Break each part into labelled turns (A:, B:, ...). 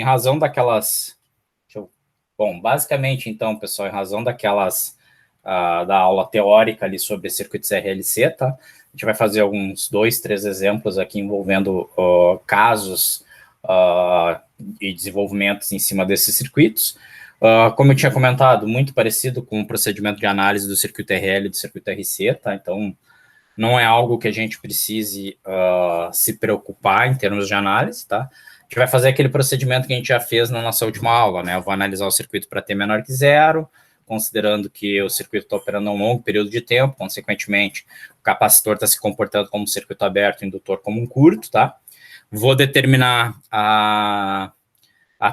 A: em razão daquelas... Bom, basicamente, então, pessoal, em razão daquelas... da aula teórica ali sobre circuitos RLC, tá? A gente vai fazer alguns 2, 3 exemplos aqui envolvendo casos e desenvolvimentos em cima desses circuitos. Como eu tinha comentado, muito parecido com o procedimento de análise do circuito RL e do circuito RC, tá? Então, não é algo que a gente precise se preocupar em termos de análise, tá? A gente vai fazer aquele procedimento que a gente já fez na nossa última aula, né? Eu vou analisar o circuito para t menor que zero, considerando que o circuito está operando um longo período de tempo, consequentemente, o capacitor está se comportando como um circuito aberto, o indutor como um curto, tá? Vou determinar a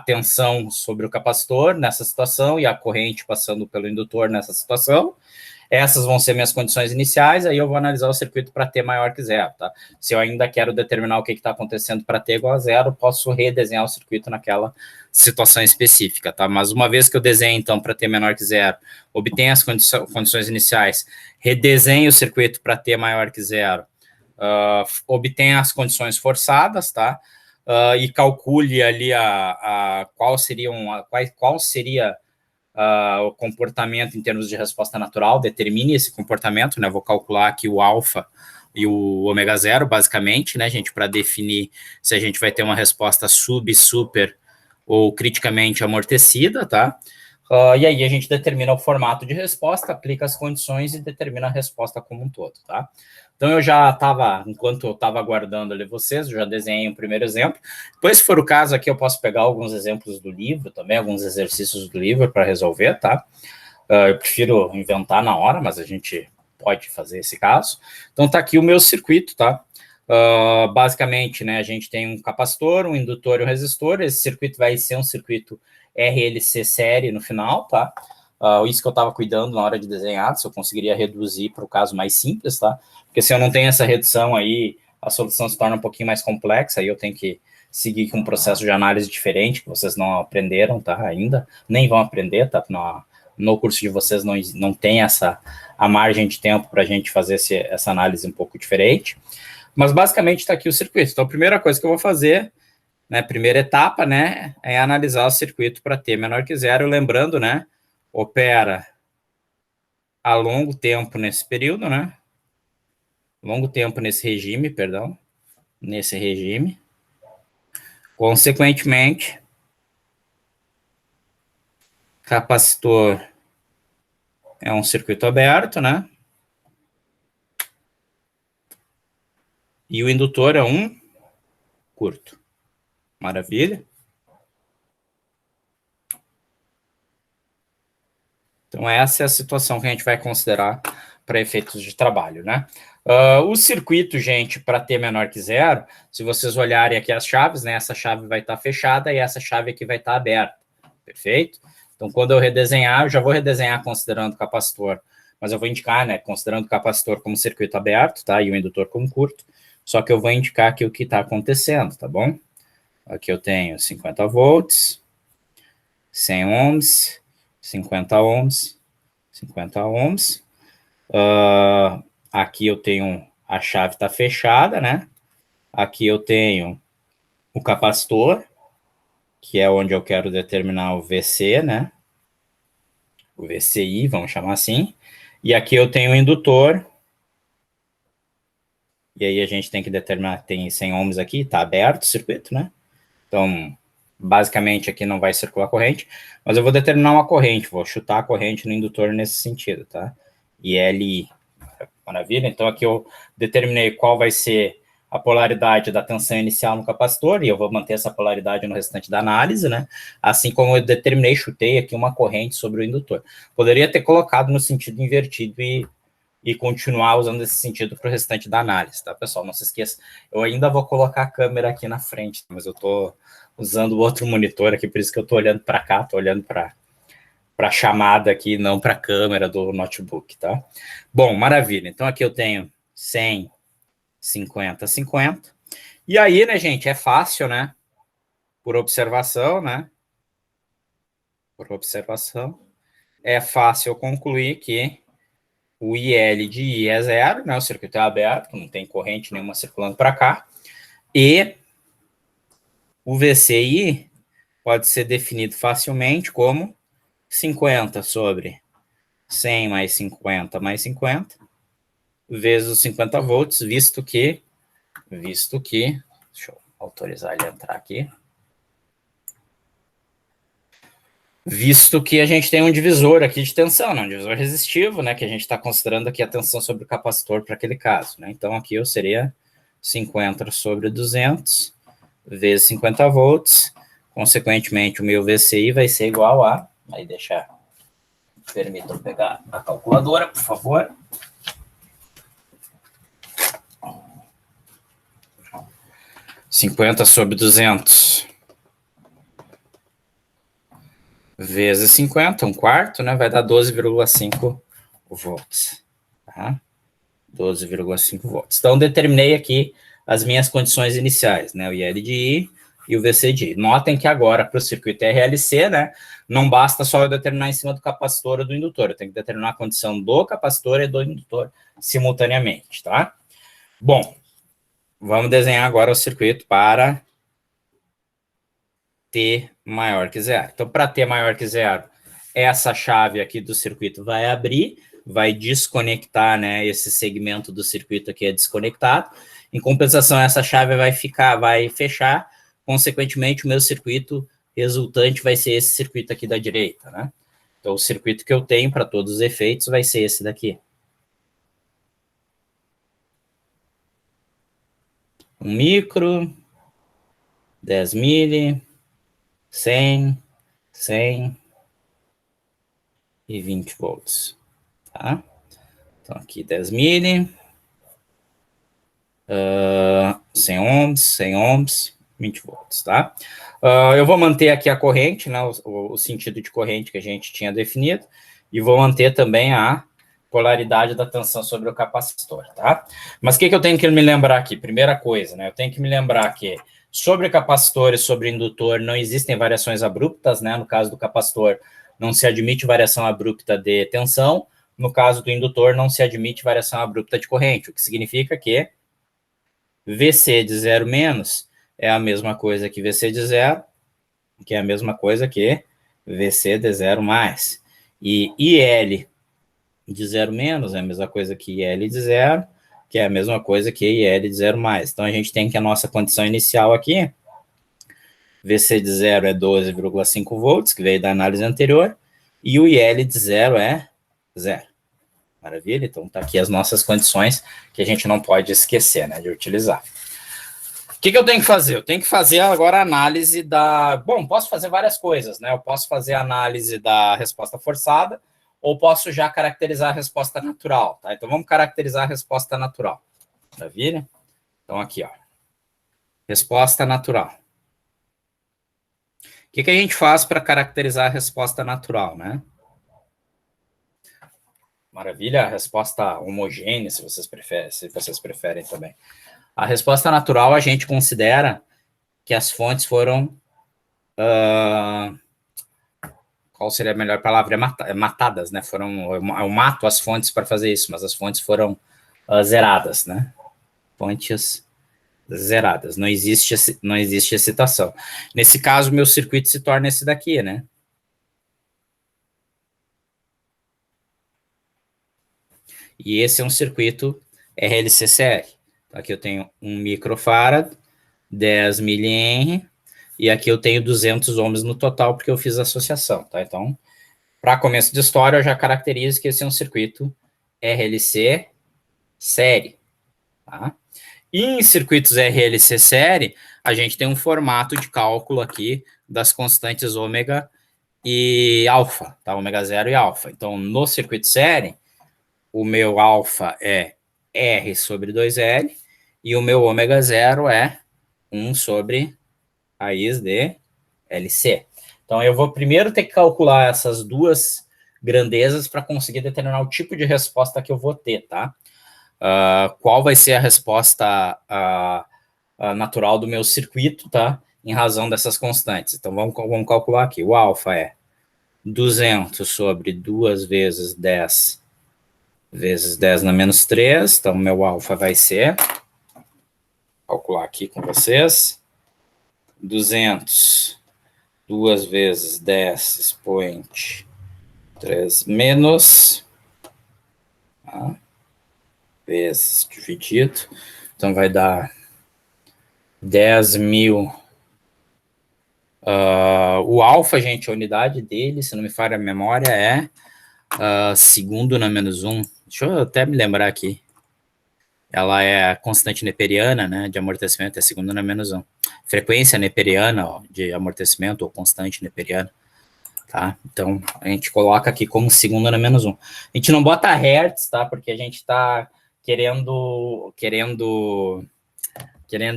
A: tensão sobre o capacitor nessa situação e a corrente passando pelo indutor nessa situação. Essas vão ser minhas condições iniciais, aí eu vou analisar o circuito para t maior que zero, tá? Se eu ainda quero determinar o que está acontecendo para t igual a zero, posso redesenhar o circuito naquela situação específica, tá? Mas uma vez que eu desenho, então, para t menor que zero, obtenho as condições iniciais, redesenho o circuito para t maior que zero, obtenho as condições forçadas, tá? E calcule ali qual seria o comportamento em termos de resposta natural, determine esse comportamento, né? Vou calcular aqui o alfa e o ômega zero, basicamente, né, gente, para definir se a gente vai ter uma resposta super ou criticamente amortecida, tá? E aí a gente determina o formato de resposta, aplica as condições e determina a resposta como um todo, tá? Então, eu já estava, enquanto eu estava aguardando ali vocês, eu já desenhei um primeiro exemplo. Depois, se for o caso aqui, eu posso pegar alguns exemplos do livro também, alguns exercícios do livro para resolver, tá? Eu prefiro inventar na hora, mas a gente pode fazer esse caso. Então, tá aqui o meu circuito, tá? Basicamente, né, a gente tem um capacitor, um indutor e um resistor. Esse circuito vai ser um circuito RLC série no final, tá? Isso que eu estava cuidando na hora de desenhar, se eu conseguiria reduzir para o caso mais simples, tá? Porque se eu não tenho essa redução aí, a solução se torna um pouquinho mais complexa, aí eu tenho que seguir com um processo de análise diferente, que vocês não aprenderam, tá? Ainda, nem vão aprender, tá? No curso de vocês não tem a margem de tempo para a gente fazer essa análise um pouco diferente. Mas basicamente está aqui o circuito. Então, a primeira coisa que eu vou fazer, né, primeira etapa, né, é analisar o circuito para t menor que zero, lembrando, né, opera a longo tempo nesse período, né, longo tempo nesse regime, perdão, nesse regime. Consequentemente, capacitor é um circuito aberto, né, e o indutor é um curto. Maravilha? Então, essa é a situação que a gente vai considerar para efeitos de trabalho, né? O circuito, gente, para t menor que zero, se vocês olharem aqui as chaves, né? Essa chave vai estar fechada e essa chave aqui vai estar aberta, perfeito? Então, quando eu redesenhar, eu já vou redesenhar considerando o capacitor, mas eu vou indicar, né, considerando o capacitor como circuito aberto, tá? E o indutor como curto, só que eu vou indicar aqui o que está acontecendo, tá bom? Aqui eu tenho 50 volts, 100 ohms, 50 ohms, 50 ohms. Aqui eu tenho, a chave está fechada, né? Aqui eu tenho o capacitor, que é onde eu quero determinar o VC, né? O VCI, vamos chamar assim. E aqui eu tenho o indutor. E aí a gente tem que determinar, tem 100 ohms aqui, está aberto o circuito, né? Então, basicamente aqui não vai circular corrente, mas eu vou determinar uma corrente, vou chutar a corrente no indutor nesse sentido, tá? E LI, maravilha? Então aqui eu determinei qual vai ser a polaridade da tensão inicial no capacitor, e eu vou manter essa polaridade no restante da análise, né? Assim como eu determinei, chutei aqui uma corrente sobre o indutor. Poderia ter colocado no sentido invertido e continuar usando esse sentido para o restante da análise, tá, pessoal? Não se esqueça, eu ainda vou colocar a câmera aqui na frente, mas eu estou usando o outro monitor aqui, por isso que eu estou olhando para cá, estou olhando para a chamada aqui, não para a câmera do notebook, tá? Bom, maravilha. Então, aqui eu tenho 100, 50, 50. E aí, né, gente, é fácil, né? Por observação, né? Por observação, é fácil concluir que o IL de I é zero, né? O circuito é aberto, não tem corrente nenhuma circulando para cá. E o VCI pode ser definido facilmente como 50 sobre 100 mais 50 mais 50, vezes os 50 volts, visto que, deixa eu autorizar ele a entrar aqui, visto que a gente tem um divisor aqui de tensão, né, um divisor resistivo, né, que a gente está considerando aqui a tensão sobre o capacitor para aquele caso, né, então aqui eu seria 50 sobre 200 vezes 50 volts, consequentemente o meu VCI vai ser igual a, aí deixa, permitam pegar a calculadora, por favor, 50 sobre 200 vezes 50, um quarto, né, vai dar 12,5 volts, tá? 12,5 volts. Então, determinei aqui as minhas condições iniciais, né, o IL de I e o VC de I. Notem que agora, para o circuito RLC, né, não basta só eu determinar em cima do capacitor ou do indutor, eu tenho que determinar a condição do capacitor e do indutor simultaneamente, tá? Bom, vamos desenhar agora o circuito para T maior que zero. Então, para T maior que zero, essa chave aqui do circuito vai abrir, vai desconectar, né? Esse segmento do circuito aqui é desconectado. Em compensação, essa chave vai fechar. Consequentemente, o meu circuito resultante vai ser esse circuito aqui da direita, né? Então, o circuito que eu tenho para todos os efeitos vai ser esse daqui. Um micro, 10 mili, 100, 100 e 20 volts, tá? Então, aqui 10 mili, 100 ohms, 100 ohms, 20 volts, tá? Eu vou manter aqui a corrente, né, o sentido de corrente que a gente tinha definido, e vou manter também a polaridade da tensão sobre o capacitor, tá? Mas o que eu tenho que me lembrar aqui? Primeira coisa, né, eu tenho que me lembrar que sobre capacitor e sobre indutor não existem variações abruptas, né? No caso do capacitor, não se admite variação abrupta de tensão, no caso do indutor, não se admite variação abrupta de corrente, o que significa que VC de 0 menos é a mesma coisa que VC de 0, que é a mesma coisa que VC de 0 mais. E IL de 0 menos é a mesma coisa que IL de 0, que é a mesma coisa que IL de 0 mais. Então, a gente tem que a nossa condição inicial aqui, VC de 0 é 12,5 volts, que veio da análise anterior, e o IL de 0 é 0. Maravilha? Então, tá aqui as nossas condições que a gente não pode esquecer, né, de utilizar. O que eu tenho que fazer? Eu tenho que fazer agora a análise da... Bom, posso fazer várias coisas, né? Eu posso fazer a análise da resposta forçada, ou posso já caracterizar a resposta natural, tá? Então, vamos caracterizar a resposta natural. Maravilha? Então, aqui, ó. Resposta natural. O que a gente faz para caracterizar a resposta natural, né? Maravilha, a resposta homogênea, se vocês preferem também. A resposta natural, a gente considera que as fontes foram... qual seria a melhor palavra? Matadas, né? Eu mato as fontes para fazer isso, mas as fontes foram zeradas, né? Fontes zeradas. Não existe excitação. Nesse caso, meu circuito se torna esse daqui, né? E esse é um circuito RLC-CR. Aqui eu tenho 1 microfarad, 10 mH, e aqui eu tenho 200 ohms no total, porque eu fiz a associação, tá? Então, para começo de história, eu já caracterizo que esse é um circuito RLC série, tá? E em circuitos RLC série, a gente tem um formato de cálculo aqui das constantes ômega e alfa, tá? Ômega 0 e alfa. Então, no circuito série, o meu alfa é R sobre 2L, e o meu ômega 0 é 1 sobre raiz de LC. Então, eu vou primeiro ter que calcular essas duas grandezas para conseguir determinar o tipo de resposta que eu vou ter, tá? Qual vai ser a resposta natural do meu circuito, tá? Em razão dessas constantes. Então, vamos calcular aqui. O alfa é 200 sobre 2 vezes 10 vezes 10 na menos 3. Então, meu alfa vai ser... Vou calcular aqui com vocês. 200 2 vezes 10 expoente 3 menos, tá? Vezes dividido, então vai dar 10.000. O alfa, gente, a unidade dele, se não me falha a memória, é segundo na menos 1. Deixa eu até me lembrar aqui. Ela é a constante neperiana, né, de amortecimento, é segundo na menos 1. Frequência neperiana, ó, de amortecimento, ou constante neperiana, tá? Então, a gente coloca aqui como segundo na menos 1. A gente não bota hertz, tá? Porque a gente está querendo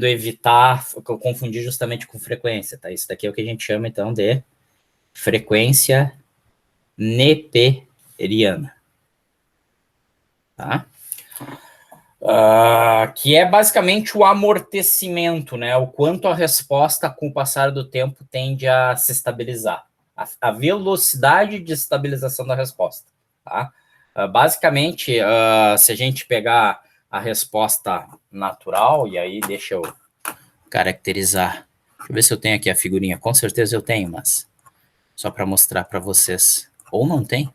A: evitar confundir justamente com frequência, tá? Isso daqui é o que a gente chama, então, de frequência neperiana, tá? Que é basicamente o amortecimento, né? O quanto a resposta, com o passar do tempo, tende a se estabilizar. A velocidade de estabilização da resposta, tá? Basicamente, se a gente pegar a resposta natural, e aí deixa eu caracterizar. Deixa eu ver se eu tenho aqui a figurinha. Com certeza eu tenho, mas só para mostrar para vocês. Ou não tem?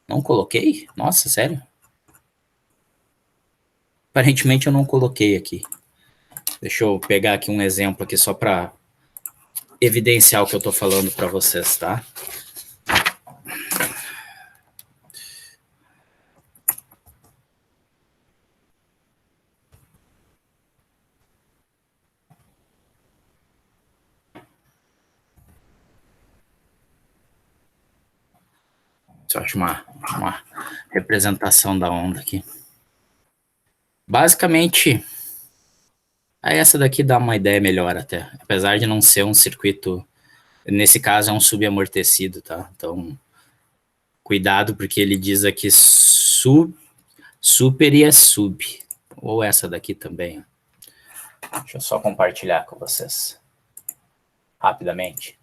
A: Não coloquei? Nossa, sério? Aparentemente eu não coloquei aqui. Deixa eu pegar aqui um exemplo aqui só para evidenciar o que eu estou falando para vocês, tá? Só acho uma representação da onda aqui. Basicamente, essa daqui dá uma ideia melhor até. Apesar de não ser um circuito, nesse caso é um subamortecido, tá? Então, cuidado, porque ele diz aqui super e é sub. Ou essa daqui também. Deixa eu só compartilhar com vocês. Rapidamente.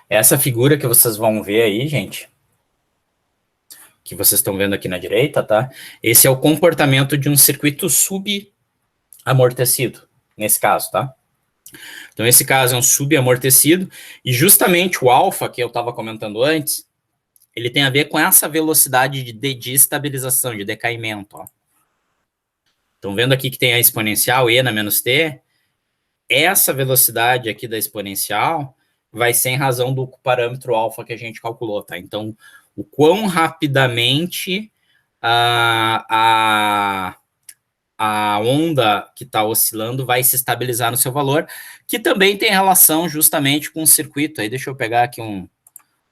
A: Essa figura que vocês vão ver aí, gente, que vocês estão vendo aqui na direita, tá? Esse é o comportamento de um circuito subamortecido, nesse caso, tá? Então, esse caso é um subamortecido, e justamente o alfa, que eu estava comentando antes, ele tem a ver com essa velocidade de estabilização, de decaimento, ó. Estão vendo aqui que tem a exponencial e na menos t? Essa velocidade aqui da exponencial vai ser em razão do parâmetro alfa que a gente calculou, tá? Então, o quão rapidamente a onda que está oscilando vai se estabilizar no seu valor, que também tem relação justamente com o circuito. Aí deixa eu pegar aqui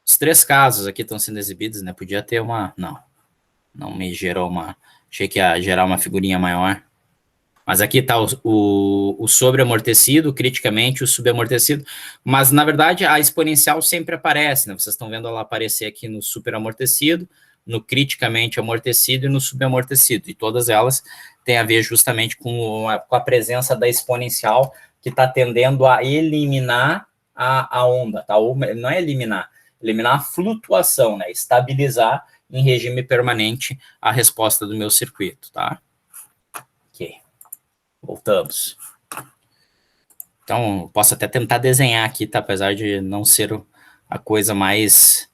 A: os 3 casos aqui estão sendo exibidos, né? Podia ter uma... Não me gerou uma... Achei que ia gerar uma figurinha maior. Mas aqui está o sobreamortecido, criticamente o subamortecido, mas na verdade a exponencial sempre aparece, né? Vocês estão vendo ela aparecer aqui no superamortecido, no criticamente amortecido e no subamortecido, e todas elas têm a ver justamente com a presença da exponencial, que está tendendo a eliminar a onda, tá? Ou, não é eliminar a flutuação, né? Estabilizar em regime permanente a resposta do meu circuito, tá? Ok. Voltamos. Então, posso até tentar desenhar aqui, tá? Apesar de não ser a coisa mais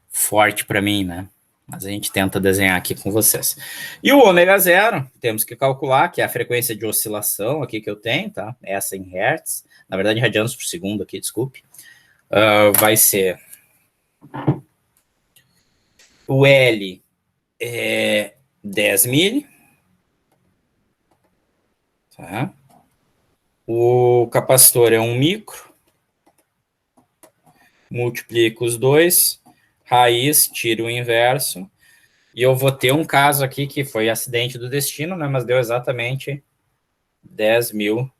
A: forte para mim, né? Mas a gente tenta desenhar aqui com vocês. E o ômega zero, temos que calcular, que é a frequência de oscilação aqui que eu tenho, tá? Essa em hertz. Na verdade, radianos por segundo aqui, desculpe. Vai ser... O L é 10 mil. Tá? O capacitor é 1 micro. Multiplico os dois. Raiz, tiro o inverso. E eu vou ter um caso aqui que foi acidente do destino, né? Mas deu exatamente 10.000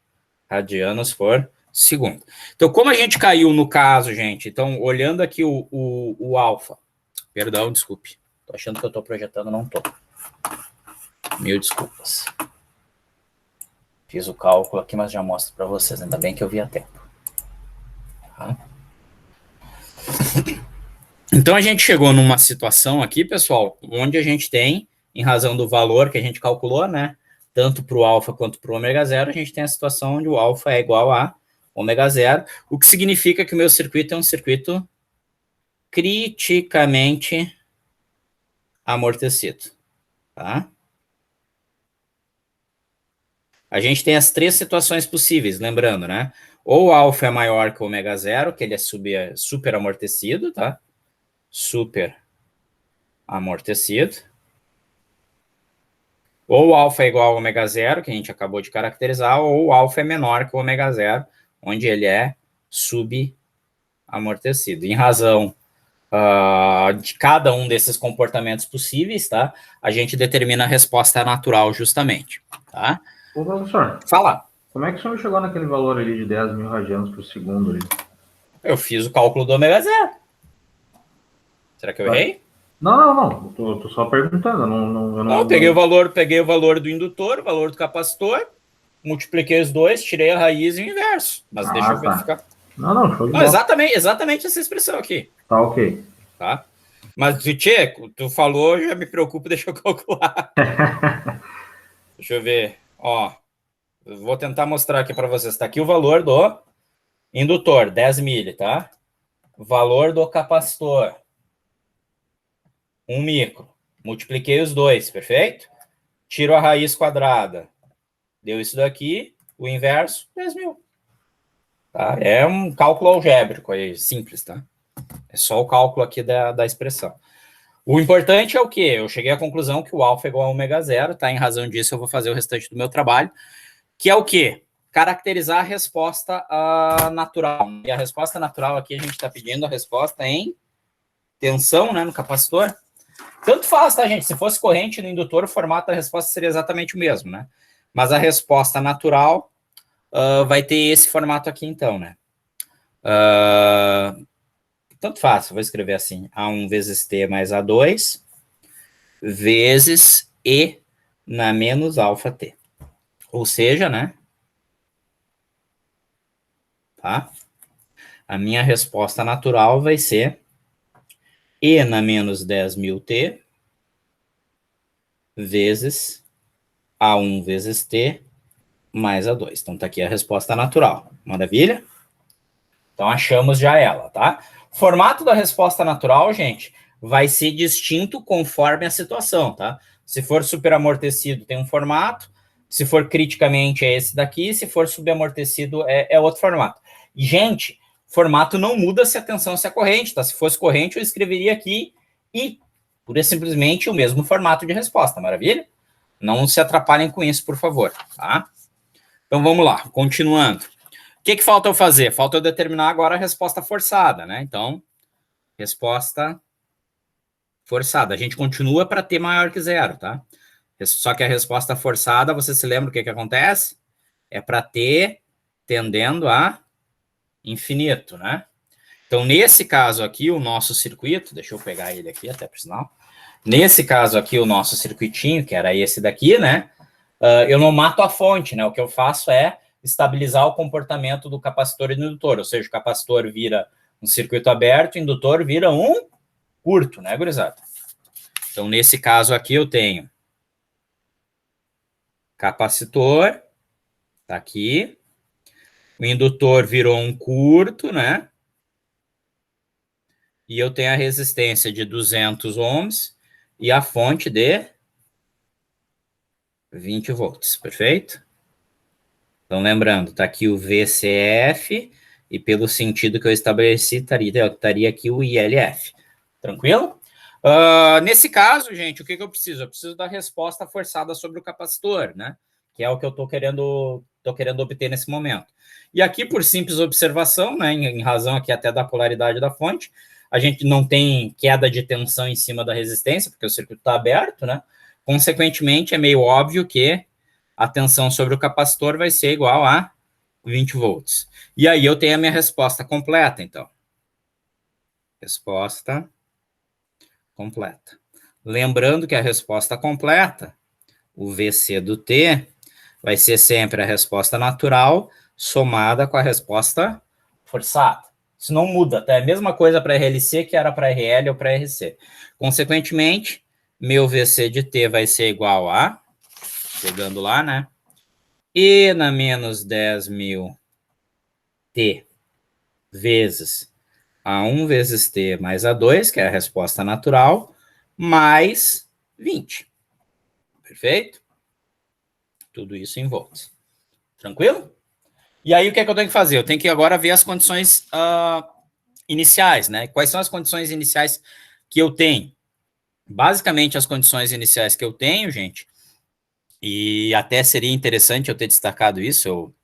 A: radianos por segundo. Então, como a gente caiu no caso, gente? Então, olhando aqui o alfa. Perdão, desculpe. Tô achando que eu tô projetando, não tô. Mil desculpas. Fiz o cálculo aqui, mas já mostro para vocês. Ainda bem que eu vi a tempo. Tá? Então, a gente chegou numa situação aqui, pessoal, onde a gente tem, em razão do valor que a gente calculou, né? tanto para o alfa quanto para o ômega zero, a gente tem a situação onde o alfa é igual a ômega zero, o que significa que o meu circuito é um circuito criticamente amortecido, tá? A gente tem as três situações possíveis, lembrando, né? Ou o alfa é maior que o ômega zero, que ele é super amortecido, tá? Super amortecido. Ou o alfa é igual ao ômega zero, que a gente acabou de caracterizar, ou o alfa é menor que o ômega zero, onde ele é subamortecido. Em razão de cada um desses comportamentos possíveis, tá? A gente determina a resposta natural justamente, tá?
B: Ô, professor.
A: Fala.
B: Como é que o senhor chegou naquele valor ali de 10 mil radianos por segundo? Ali?
A: Eu fiz o cálculo do ômega zero. Será que eu errei?
B: Não. Tô só perguntando.
A: Não, eu peguei o valor do indutor, o valor do capacitor, multipliquei os dois, tirei a raiz e o inverso. Mas deixa eu verificar.
B: Não, show de
A: bola. Exatamente essa expressão aqui.
B: Tá ok.
A: Tá? Mas, Tchê, tu falou, já me preocupa, deixa eu calcular. Deixa eu ver. Ó, eu vou tentar mostrar aqui para vocês. Está aqui o valor do indutor, 10 mili, tá? Valor do capacitor, 1 micro. Multipliquei os dois, perfeito? Tiro a raiz quadrada. Deu isso daqui, o inverso, 10 mil. Tá? É um cálculo algébrico aí, simples, tá? É só o cálculo aqui da expressão. O importante é o quê? Eu cheguei à conclusão que o alfa é igual a ômega zero, tá? Em razão disso, eu vou fazer o restante do meu trabalho, que é o quê? Caracterizar a resposta natural. E a resposta natural aqui, a gente está pedindo a resposta em tensão, né, no capacitor. Tanto faz, tá, gente? Se fosse corrente no indutor, o formato da resposta seria exatamente o mesmo, né? Mas a resposta natural vai ter esse formato aqui, então, né? Tanto faz, vou escrever assim, A1 vezes T mais A2 vezes E na menos alfa T. Ou seja, né? Tá? A minha resposta natural vai ser E na menos 10.000 T vezes A1 vezes T mais A2. Então, tá aqui a resposta natural. Maravilha? Então, achamos já ela, tá? O formato da resposta natural, gente, vai ser distinto conforme a situação, tá? Se for superamortecido, tem um formato. Se for criticamente, é esse daqui. Se for subamortecido, é outro formato. E, gente, formato não muda se a tensão é corrente, tá? Se fosse corrente, eu escreveria aqui I. Pura e simplesmente o mesmo formato de resposta, maravilha? Não se atrapalhem com isso, por favor, tá? Então, vamos lá, continuando. O que falta eu fazer? Falta eu determinar agora a resposta forçada, né? Então, resposta forçada. A gente continua para T maior que zero, tá? Só que a resposta forçada, você se lembra o que acontece? É para T tendendo a infinito, né? Então, nesse caso aqui, o nosso circuito, deixa eu pegar ele aqui até por sinal. Nesse caso aqui, o nosso circuitinho, que era esse daqui, né? Eu não mato a fonte, né? O que eu faço é estabilizar o comportamento do capacitor e do indutor, ou seja, o capacitor vira um circuito aberto, o indutor vira um curto, né, gurizada? Então, nesse caso aqui, eu tenho capacitor, tá aqui, o indutor virou um curto, né? E eu tenho a resistência de 200 ohms e a fonte de 20 volts, perfeito? Então, lembrando, tá aqui o VCF e pelo sentido que eu estabeleci, estaria aqui o ILF. Tranquilo? Nesse caso, gente, o que eu preciso? Eu preciso da resposta forçada sobre o capacitor, né? Que é o que eu estou querendo obter nesse momento. E aqui, por simples observação, né, em razão aqui até da polaridade da fonte, a gente não tem queda de tensão em cima da resistência, porque o circuito está aberto, né? Consequentemente, é meio óbvio que a tensão sobre o capacitor vai ser igual a 20 volts. E aí eu tenho a minha resposta completa, então. Resposta completa. Lembrando que a resposta completa, o VC do T, vai ser sempre a resposta natural somada com a resposta forçada. Isso não muda, tá? É a mesma coisa para RLC que era para RL ou para RC. Consequentemente, meu VC de T vai ser igual a Pegando lá, né? E na menos 10.000 T vezes A1 vezes T mais A2, que é a resposta natural, mais 20. Perfeito? Tudo isso em volts. Tranquilo? E aí, o que é que eu tenho que fazer? Eu tenho que agora ver as condições iniciais, né? Quais são as condições iniciais que eu tenho? Basicamente, as condições iniciais que eu tenho, gente, e até seria interessante eu ter destacado isso, eu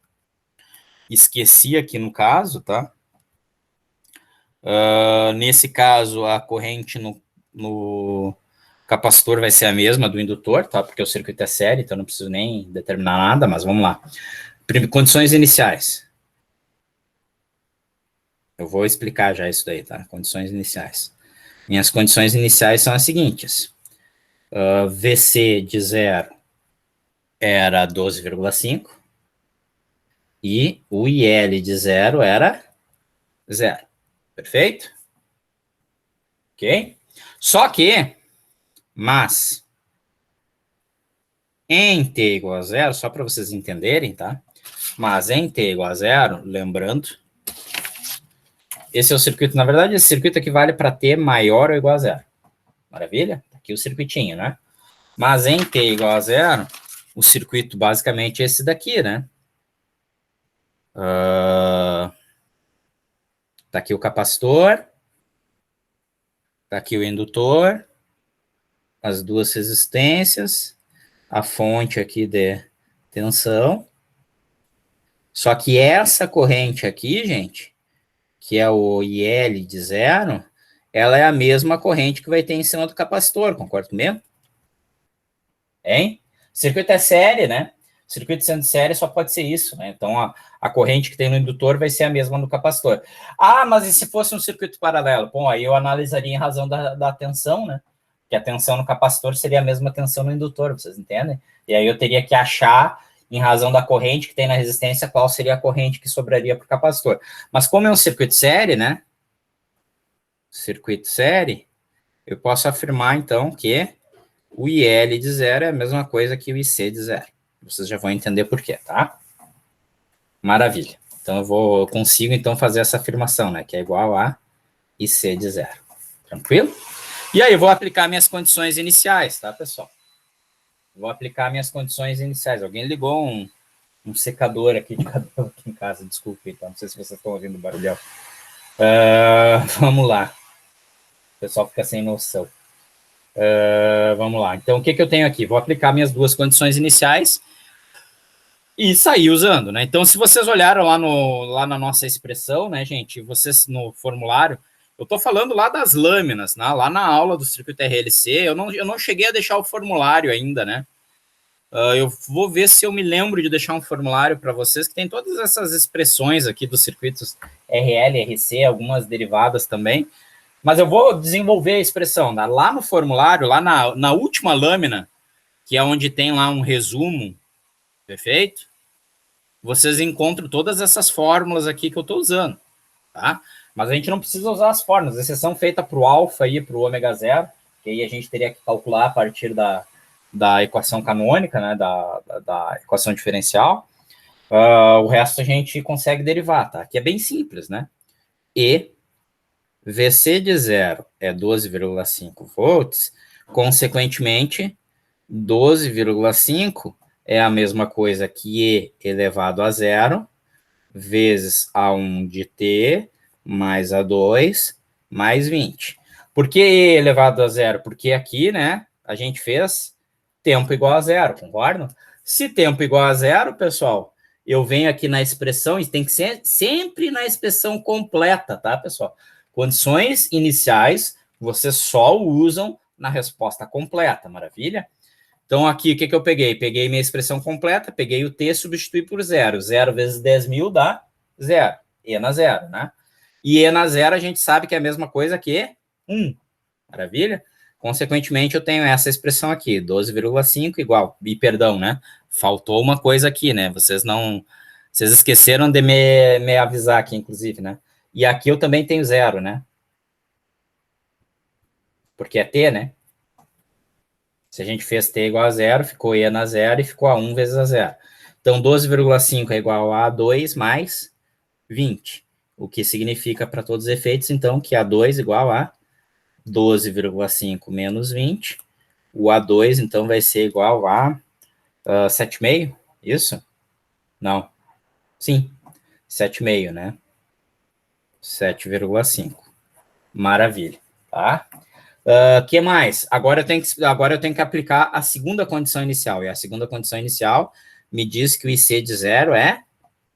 A: esqueci aqui no caso, tá? Nesse caso, a corrente no capacitor vai ser a mesma do indutor, tá? Porque o circuito é série, então não preciso nem determinar nada, mas vamos lá. Condições iniciais. Eu vou explicar já isso daí, tá? Condições iniciais. Minhas condições iniciais são as seguintes. VC de 0 era 12,5 e o IL de 0 era 0. Perfeito? Ok? Só que, mas, em T igual a 0, só para vocês entenderem, tá? Mas em T igual a 0, lembrando, esse é o circuito, na verdade, esse circuito aqui vale para T maior ou igual a 0. Maravilha? Aqui o circuitinho, né? Mas em T igual a 0, o circuito basicamente é esse daqui, né? Tá aqui o capacitor, tá aqui o indutor, as duas resistências, a fonte aqui de tensão. Só que essa corrente aqui, gente, que é o IL de 0, ela é a mesma corrente que vai ter em cima do capacitor, concorda comigo? Hein? Circuito é série, né? Circuito sendo série só pode ser isso, né? Então, a corrente que tem no indutor vai ser a mesma no capacitor. Ah, mas e se fosse um circuito paralelo? Bom, aí eu analisaria em razão da tensão, né? Que a tensão no capacitor seria a mesma tensão no indutor, vocês entendem? E aí eu teria que achar, em razão da corrente que tem na resistência, qual seria a corrente que sobraria para o capacitor. Mas como é um circuito série, né? Circuito série, eu posso afirmar, então, que o IL de 0 é a mesma coisa que o IC de 0. Vocês já vão entender por quê, tá? Maravilha. Então, eu consigo, então, fazer essa afirmação, né? Que é igual a IC de 0. Tranquilo? E aí, eu vou aplicar minhas condições iniciais, tá, pessoal? Vou aplicar minhas condições iniciais. Alguém ligou um secador aqui de cabelo aqui em casa, desculpe, então, não sei se vocês estão ouvindo o barulhão. Vamos lá. O pessoal fica sem noção. Vamos lá. Então, o que eu tenho aqui? Vou aplicar minhas duas condições iniciais e sair usando, né? Então, se vocês olharam lá na nossa expressão, né, gente, vocês no formulário, eu estou falando lá das lâminas, né? Lá na aula do circuito RLC, eu não cheguei a deixar o formulário ainda, né? Eu vou ver se eu me lembro de deixar um formulário para vocês, que tem todas essas expressões aqui dos circuitos RL, RC, algumas derivadas também, mas eu vou desenvolver a expressão, né? Lá no formulário, lá na última lâmina, que é onde tem lá um resumo, perfeito? Vocês encontram todas essas fórmulas aqui que eu estou usando, tá? Mas a gente não precisa usar as fórmulas, exceção feita para o alfa e para o ômega zero, que aí a gente teria que calcular a partir da equação canônica, né, da equação diferencial. O resto a gente consegue derivar, tá? Que é bem simples, né? E VC de 0 é 12,5 volts, consequentemente, 12,5 é a mesma coisa que E elevado a 0, vezes A1 de T, mais A2, mais 20. Por que E elevado a 0? Porque aqui, né, a gente fez tempo igual a 0, concordam? Se tempo igual a 0, pessoal, eu venho aqui na expressão, e tem que ser sempre na expressão completa, tá, pessoal? Condições iniciais, vocês só usam na resposta completa, maravilha? Então, aqui, o que eu peguei? Peguei minha expressão completa, peguei o T, substituí por 0. 0 vezes 10.000 dá 0. E na 0, né? E E na 0 a gente sabe que é a mesma coisa que 1. Maravilha? Consequentemente, eu tenho essa expressão aqui, 12,5 igual. E, perdão, né? Faltou uma coisa aqui, né? Vocês esqueceram de me avisar aqui, inclusive, né? E aqui eu também tenho 0, né? Porque é T, né? Se a gente fez t igual a zero, ficou e na zero e ficou a 1 vezes a zero. Então, 12,5 é igual a 2 mais 20. O que significa, para todos os efeitos, então, que A2 é igual a 12,5 menos 20. O A2, então, vai ser igual a 7,5? Isso? Não. Sim. 7,5, né? 7,5. Maravilha. Tá? Que mais? Agora eu tenho que aplicar a segunda condição inicial. E a segunda condição inicial me diz que o IC de zero é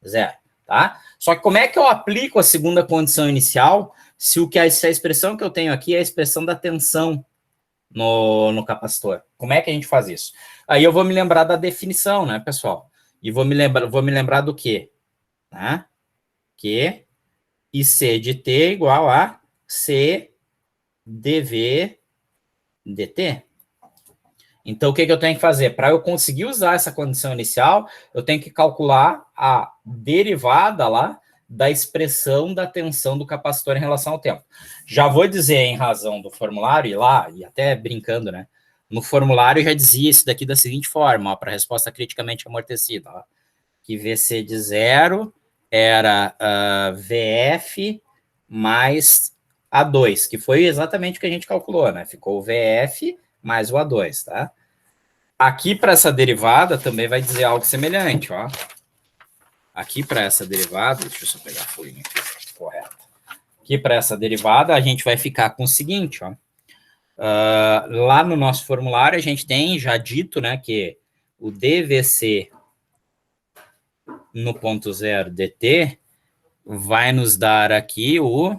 A: zero. Tá? Só que como é que eu aplico a segunda condição inicial se essa expressão que eu tenho aqui é a expressão da tensão no capacitor? Como é que a gente faz isso? Aí eu vou me lembrar da definição, né, pessoal? E vou me lembrar do quê? Né? Que IC de t é igual a C dV dt. Então, o que eu tenho que fazer? Para eu conseguir usar essa condição inicial, eu tenho que calcular a derivada lá da expressão da tensão do capacitor em relação ao tempo. Já vou dizer, em razão do formulário, e até brincando, né? No formulário já dizia isso daqui da seguinte forma, para resposta criticamente amortecida, ó, que VC de zero era VF mais A2, que foi exatamente o que a gente calculou, né? Ficou o VF mais o A2, tá? Aqui para essa derivada também vai dizer algo semelhante, ó. Aqui para essa derivada, deixa eu só pegar a folhinha aqui, correta. Aqui para essa derivada a gente vai ficar com o seguinte, ó. Lá no nosso formulário a gente tem já dito, né, que o DVC no ponto zero dt vai nos dar aqui o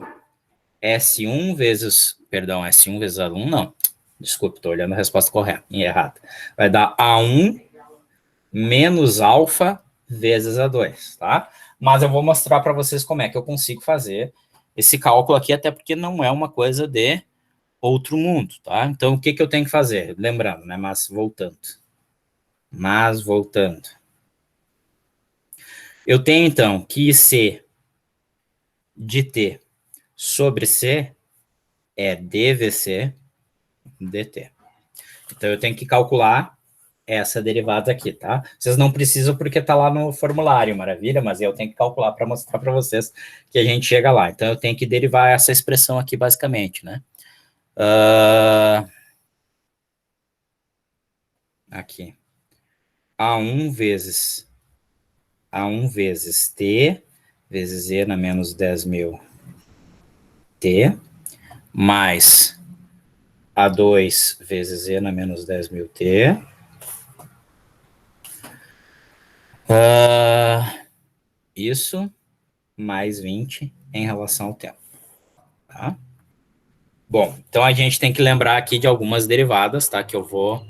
A: S1 vezes, perdão, S1 vezes A1, não. Desculpa, estou olhando a resposta correta, errada. Vai dar A1 menos alfa vezes A2, tá? Mas eu vou mostrar para vocês como é que eu consigo fazer esse cálculo aqui, até porque não é uma coisa de outro mundo, tá? Então, o que eu tenho que fazer? Lembrando, né? Mas voltando. Eu tenho, então, que C de T sobre C é dVC dt. Então, eu tenho que calcular essa derivada aqui, tá? Vocês não precisam porque tá lá no formulário, maravilha, mas eu tenho que calcular para mostrar para vocês que a gente chega lá. Então, eu tenho que derivar essa expressão aqui, basicamente, né? Aqui. A1 vezes T vezes E na menos 10.000 T mais A2 vezes E na menos 10.000 T. Isso mais 20 em relação ao tempo. Tá? Bom, então a gente tem que lembrar aqui de algumas derivadas, tá? Que eu vou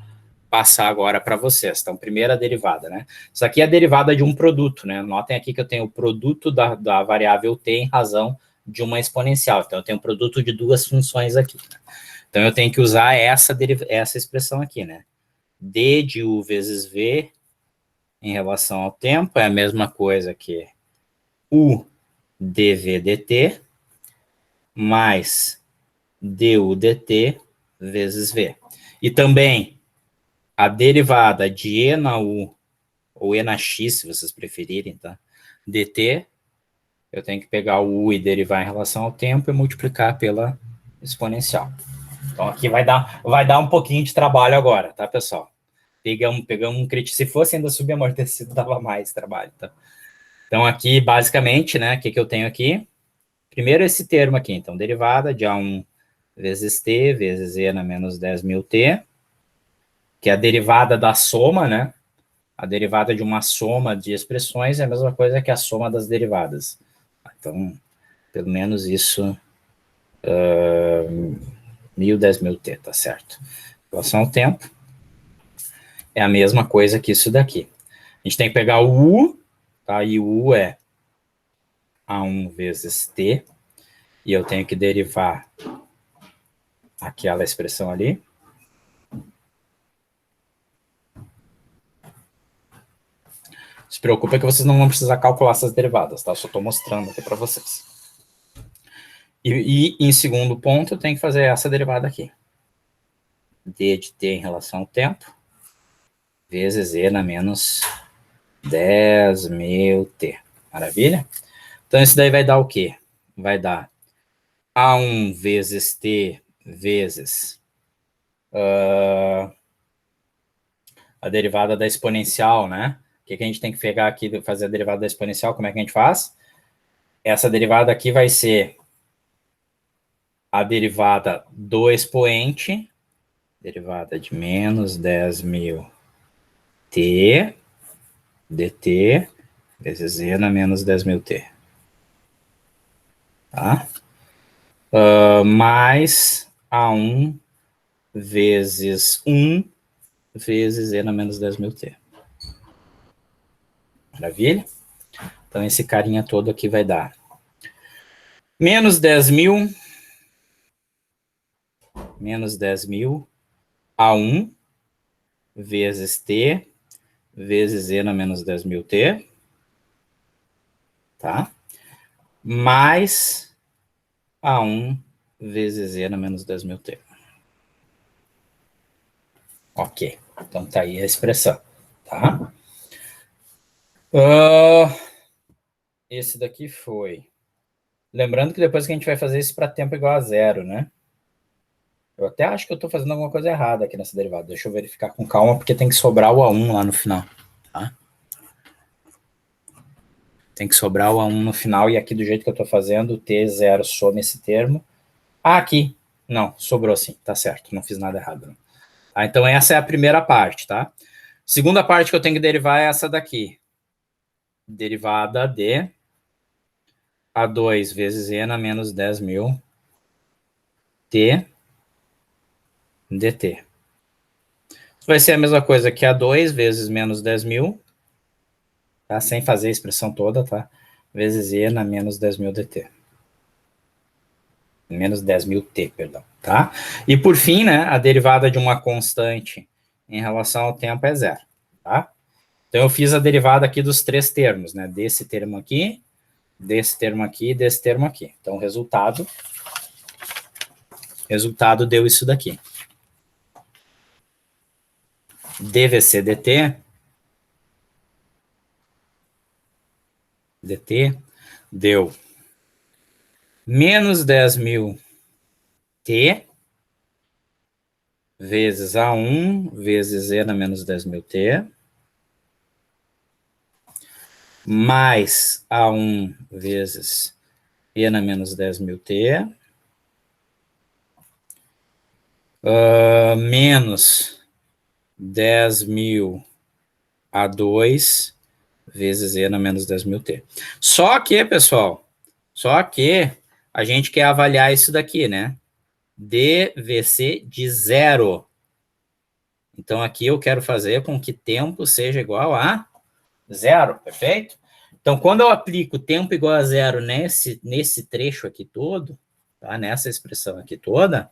A: passar agora para vocês. Então, primeira derivada, né? Isso aqui é a derivada de um produto, né? Notem aqui que eu tenho o produto da variável t em razão de uma exponencial. Então, eu tenho um produto de duas funções aqui. Né? Então, eu tenho que usar essa expressão aqui, né? D de U vezes V em relação ao tempo é a mesma coisa que U dV dt mais du dt vezes V. E também a derivada de E na U, ou E na X, se vocês preferirem, tá? dt, eu tenho que pegar o U e derivar em relação ao tempo e multiplicar pela exponencial. Então, aqui vai dar um pouquinho de trabalho agora, tá, pessoal? Pegamos um crítico. Se fosse ainda subamortecido, dava mais trabalho, tá? Então, aqui, basicamente, né, o que eu tenho aqui? Primeiro, esse termo aqui. Então, derivada de A1 vezes T vezes E na menos 10.000 T, que é a derivada da soma, né? A derivada de uma soma de expressões é a mesma coisa que a soma das derivadas. Então, pelo menos isso, 1.000, 10.000 T, tá certo? Em relação ao tempo, é a mesma coisa que isso daqui. A gente tem que pegar o U, tá? E o U é A1 vezes T, e eu tenho que derivar aquela expressão ali. Se preocupa que vocês não vão precisar calcular essas derivadas, tá? Eu só estou mostrando aqui para vocês. E em segundo ponto, eu tenho que fazer essa derivada aqui. D de T em relação ao tempo, vezes E na menos 10.000 T. Maravilha? Então, isso daí vai dar o quê? Vai dar A1 vezes T vezes a derivada da exponencial, né? O que a gente tem que pegar aqui, fazer a derivada da exponencial, como é que a gente faz? Essa derivada aqui vai ser a derivada do expoente, derivada de menos 10.000 T, dt, vezes Z na menos 10.000 T. Tá? Mais A1 vezes 1 vezes E na menos 10.000 T. Maravilha? Então, esse carinha todo aqui vai dar menos 10.000 A1 vezes T vezes E na menos 10.000 T, tá? Mais A1 vezes E na menos 10.000 T. Ok, então tá aí a expressão, tá? Esse daqui foi. Lembrando que depois que a gente vai fazer isso para tempo igual a zero, né? Eu até acho que eu estou fazendo alguma coisa errada aqui nessa derivada. Deixa eu verificar com calma, porque tem que sobrar o A1 lá no final, tá? Tem que sobrar o A1 no final, e aqui do jeito que eu estou fazendo, o T0 some esse termo. Ah, aqui. Não, sobrou sim, tá certo. Não fiz nada errado. Não. Ah, então essa é a primeira parte, tá? Segunda parte que eu tenho que derivar é essa daqui. Derivada de A2 vezes E na menos 10.000 T dt. Vai ser a mesma coisa que A2 vezes menos 10.000, tá? Sem fazer a expressão toda, tá? Vezes E na menos 10.000 dt. Menos 10.000 T, perdão, tá? E por fim, né, a derivada de uma constante em relação ao tempo é zero, tá? Então eu fiz a derivada aqui dos três termos, né? Desse termo aqui, desse termo aqui e desse termo aqui. Então o resultado deu isso daqui. dvc dt deu menos 10.000 T vezes A1 vezes E na menos 10.000 T mais A1 vezes E na menos 10.000 T menos 10.000 A2 vezes E na menos 10.000 T. Só que, pessoal, a gente quer avaliar isso daqui, né? dvc de zero. Então, aqui eu quero fazer com que tempo seja igual a zero, perfeito? Então, quando eu aplico tempo igual a zero nesse trecho aqui todo, tá? Nessa expressão aqui toda,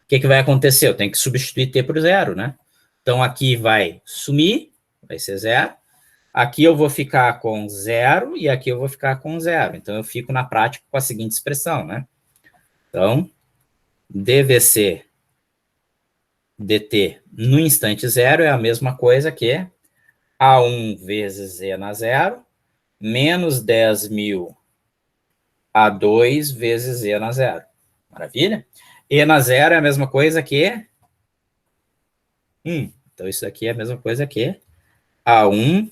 A: o que vai acontecer? Eu tenho que substituir t por zero, né? Então, aqui vai sumir, vai ser zero. Aqui eu vou ficar com zero e aqui eu vou ficar com zero. Então, eu fico na prática com a seguinte expressão, né? Então, dvc dt no instante zero é a mesma coisa que A1 vezes E na zero, menos 10.000 A2 vezes E na zero. Maravilha? E na zero é a mesma coisa que 1. Então, isso aqui é a mesma coisa que A1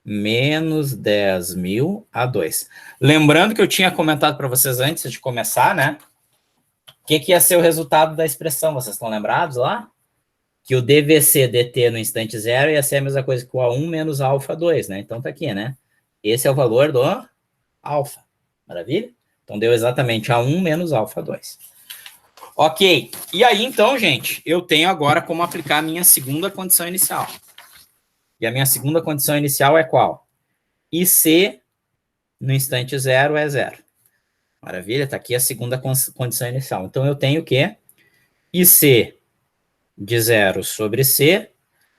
A: menos 10.000 A2. Lembrando que eu tinha comentado para vocês antes de começar, né? O que ia ser o resultado da expressão? Vocês estão lembrados lá? Que o dvc dt no instante zero ia ser a mesma coisa que o A1 menos alfa 2, né? Então tá aqui, né? Esse é o valor do alfa. Maravilha? Então deu exatamente A1 menos alfa 2. Ok. E aí, então, gente, eu tenho agora como aplicar a minha segunda condição inicial. E a minha segunda condição inicial é qual? IC no instante zero é zero. Maravilha? Tá aqui a segunda condição inicial. Então eu tenho que IC de zero sobre C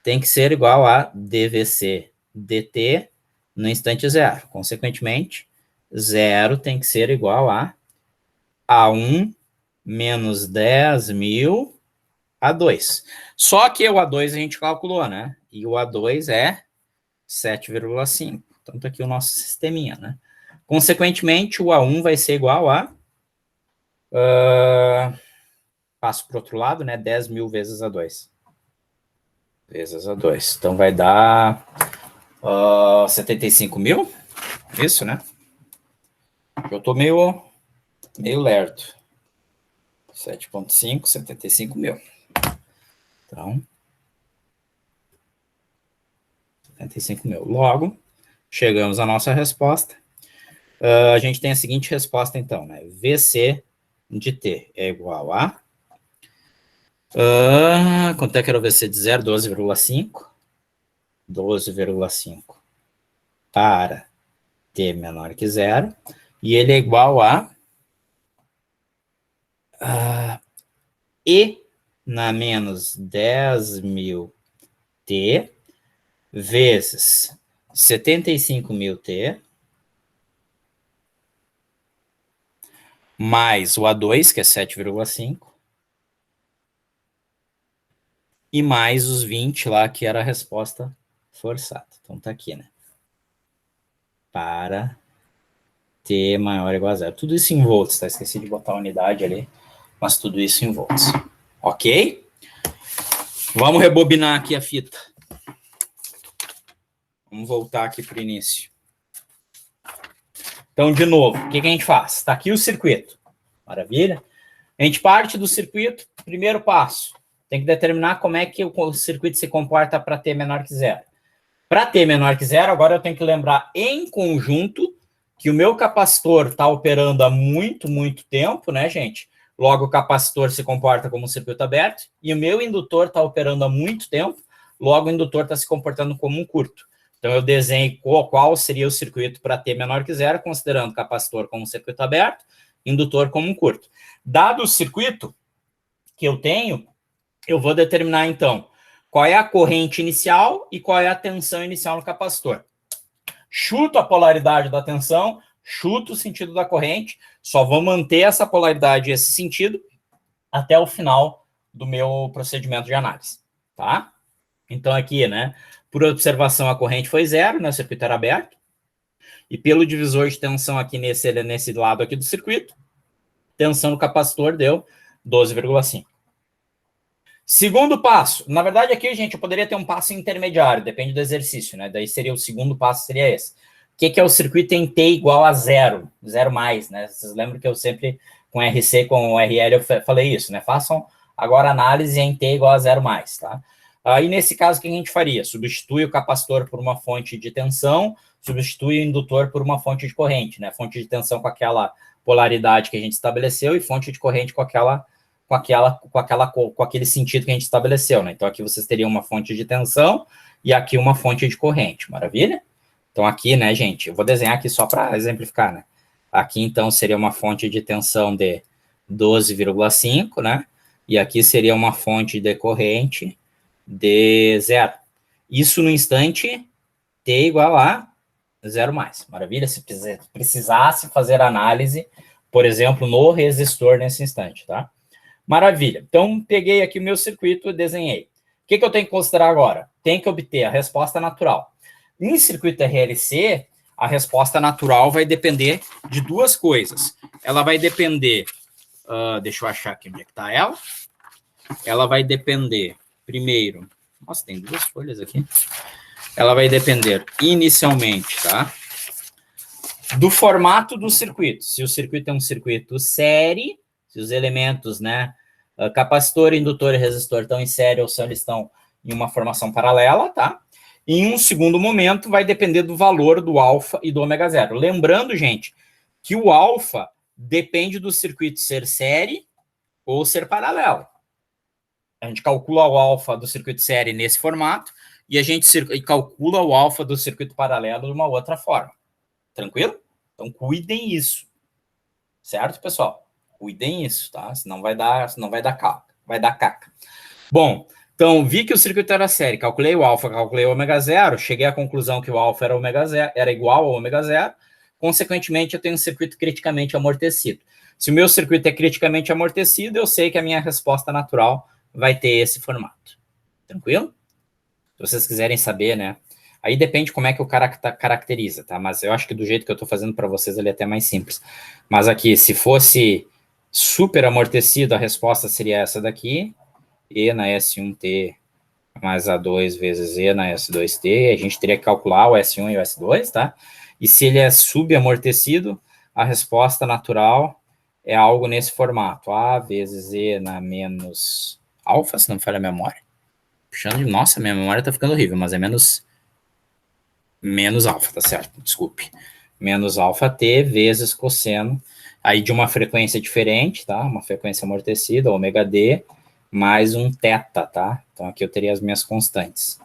A: tem que ser igual a dvc dt no instante zero. Consequentemente, zero tem que ser igual a A1 menos 10.000 A2. Só que o A2 a gente calculou, né? E o A2 é 7,5. Então, tá aqui o nosso sisteminha, né? Consequentemente, o A1 vai ser igual a... passo para o outro lado, né? 10 mil vezes A2. Vezes A2. Então, vai dar 75 mil. Isso, né? Eu tô meio lerdo. 7,5, 75 mil. Então, 75 mil. Logo, chegamos à nossa resposta. A gente tem a seguinte resposta, então, né? VC de T é igual a... quanto é que era o VC de 0? 12,5. 12,5 para T menor que 0. E ele é igual a... E na menos 10.000 T vezes 75.000 T mais o A2, que é 7,5, e mais os 20 lá, que era a resposta forçada. Então tá aqui, né? Para T maior ou igual a 0. Tudo isso em volts, tá? Esqueci de botar a unidade ali, mas tudo isso em volts. Ok? Vamos rebobinar aqui a fita. Vamos voltar aqui para o início. Então, de novo, o que a gente faz? Está aqui o circuito. Maravilha? A gente parte do circuito, primeiro passo. Tem que determinar como é que o circuito se comporta para T menor que 0. Para T menor que 0, agora eu tenho que lembrar em conjunto que o meu capacitor está operando há muito, muito tempo, né, gente? Logo, o capacitor se comporta como um circuito aberto. E o meu indutor está operando há muito tempo. Logo, o indutor está se comportando como um curto. Então, eu desenho qual seria o circuito para T menor que 0, considerando o capacitor como um circuito aberto, indutor como um curto. Dado o circuito que eu tenho, eu vou determinar, então, qual é a corrente inicial e qual é a tensão inicial no capacitor. Chuto a polaridade da tensão, chuto o sentido da corrente, só vou manter essa polaridade e esse sentido até o final do meu procedimento de análise, tá? Então, aqui, né, por observação, a corrente foi 0, né, o circuito era aberto, e pelo divisor de tensão aqui nesse lado aqui do circuito, tensão no capacitor deu 12,5. Segundo passo, na verdade aqui, gente, eu poderia ter um passo intermediário, depende do exercício, né, daí seria o segundo passo, seria esse. O que é o circuito em T igual a 0, 0 mais, né, vocês lembram que eu sempre, com RC, com RL, eu falei isso, né, façam agora análise em T igual a 0 mais, tá? Aí, nesse caso, o que a gente faria? Substitui o capacitor por uma fonte de tensão, substitui o indutor por uma fonte de corrente, né? Fonte de tensão com aquela polaridade que a gente estabeleceu e fonte de corrente com aquele sentido que a gente estabeleceu, né? Então, aqui vocês teriam uma fonte de tensão e aqui uma fonte de corrente, maravilha? Então, aqui, né, gente, eu vou desenhar aqui só para exemplificar, né? Aqui, então, seria uma fonte de tensão de 12,5, né? E aqui seria uma fonte de corrente de 0. Isso no instante T igual a 0 mais. Maravilha? Se precisasse fazer análise, por exemplo, no resistor nesse instante, tá? Maravilha. Então, peguei aqui o meu circuito e desenhei. O que eu tenho que considerar agora? Tem que obter a resposta natural. Em circuito RLC, a resposta natural vai depender de duas coisas. Ela vai depender... deixa eu achar aqui onde é que está ela. Ela vai depender... Primeiro, nossa, tem duas folhas aqui. Ela vai depender inicialmente, tá? Do formato do circuito. Se o circuito é um circuito série, se os elementos, né, capacitor, indutor e resistor estão em série ou se eles estão em uma formação paralela, tá? E em um segundo momento vai depender do valor do alfa e do ômega zero. Lembrando, gente, que o alfa depende do circuito ser série ou ser paralelo. A gente calcula o alfa do circuito série nesse formato e a gente calcula o alfa do circuito paralelo de uma outra forma. Tranquilo? Então, cuidem isso. Certo, pessoal? Cuidem isso, tá? Senão vai dar caca. Bom, então, vi que o circuito era série, calculei o alfa, calculei o ômega zero, cheguei à conclusão que o alfa era igual ao ômega zero, consequentemente, eu tenho um circuito criticamente amortecido. Se o meu circuito é criticamente amortecido, eu sei que a minha resposta natural vai ter esse formato. Tranquilo? Se vocês quiserem saber, né? Aí depende como é que o cara caracteriza, tá? Mas eu acho que do jeito que eu estou fazendo para vocês, ele é até mais simples. Mas aqui, se fosse super amortecido, a resposta seria essa daqui. E na S1T mais A2 vezes E na S2T. A gente teria que calcular o S1 e o S2, tá? E se ele é subamortecido, a resposta natural é algo nesse formato. A vezes E na menos alfa, se não me falha a memória. Puxando de... Nossa, minha memória tá ficando horrível, mas é menos alfa, tá certo? Desculpe. Menos alfa T vezes cosseno, aí de uma frequência diferente, tá? Uma frequência amortecida, ômega D, mais um θ, tá? Então aqui eu teria as minhas constantes,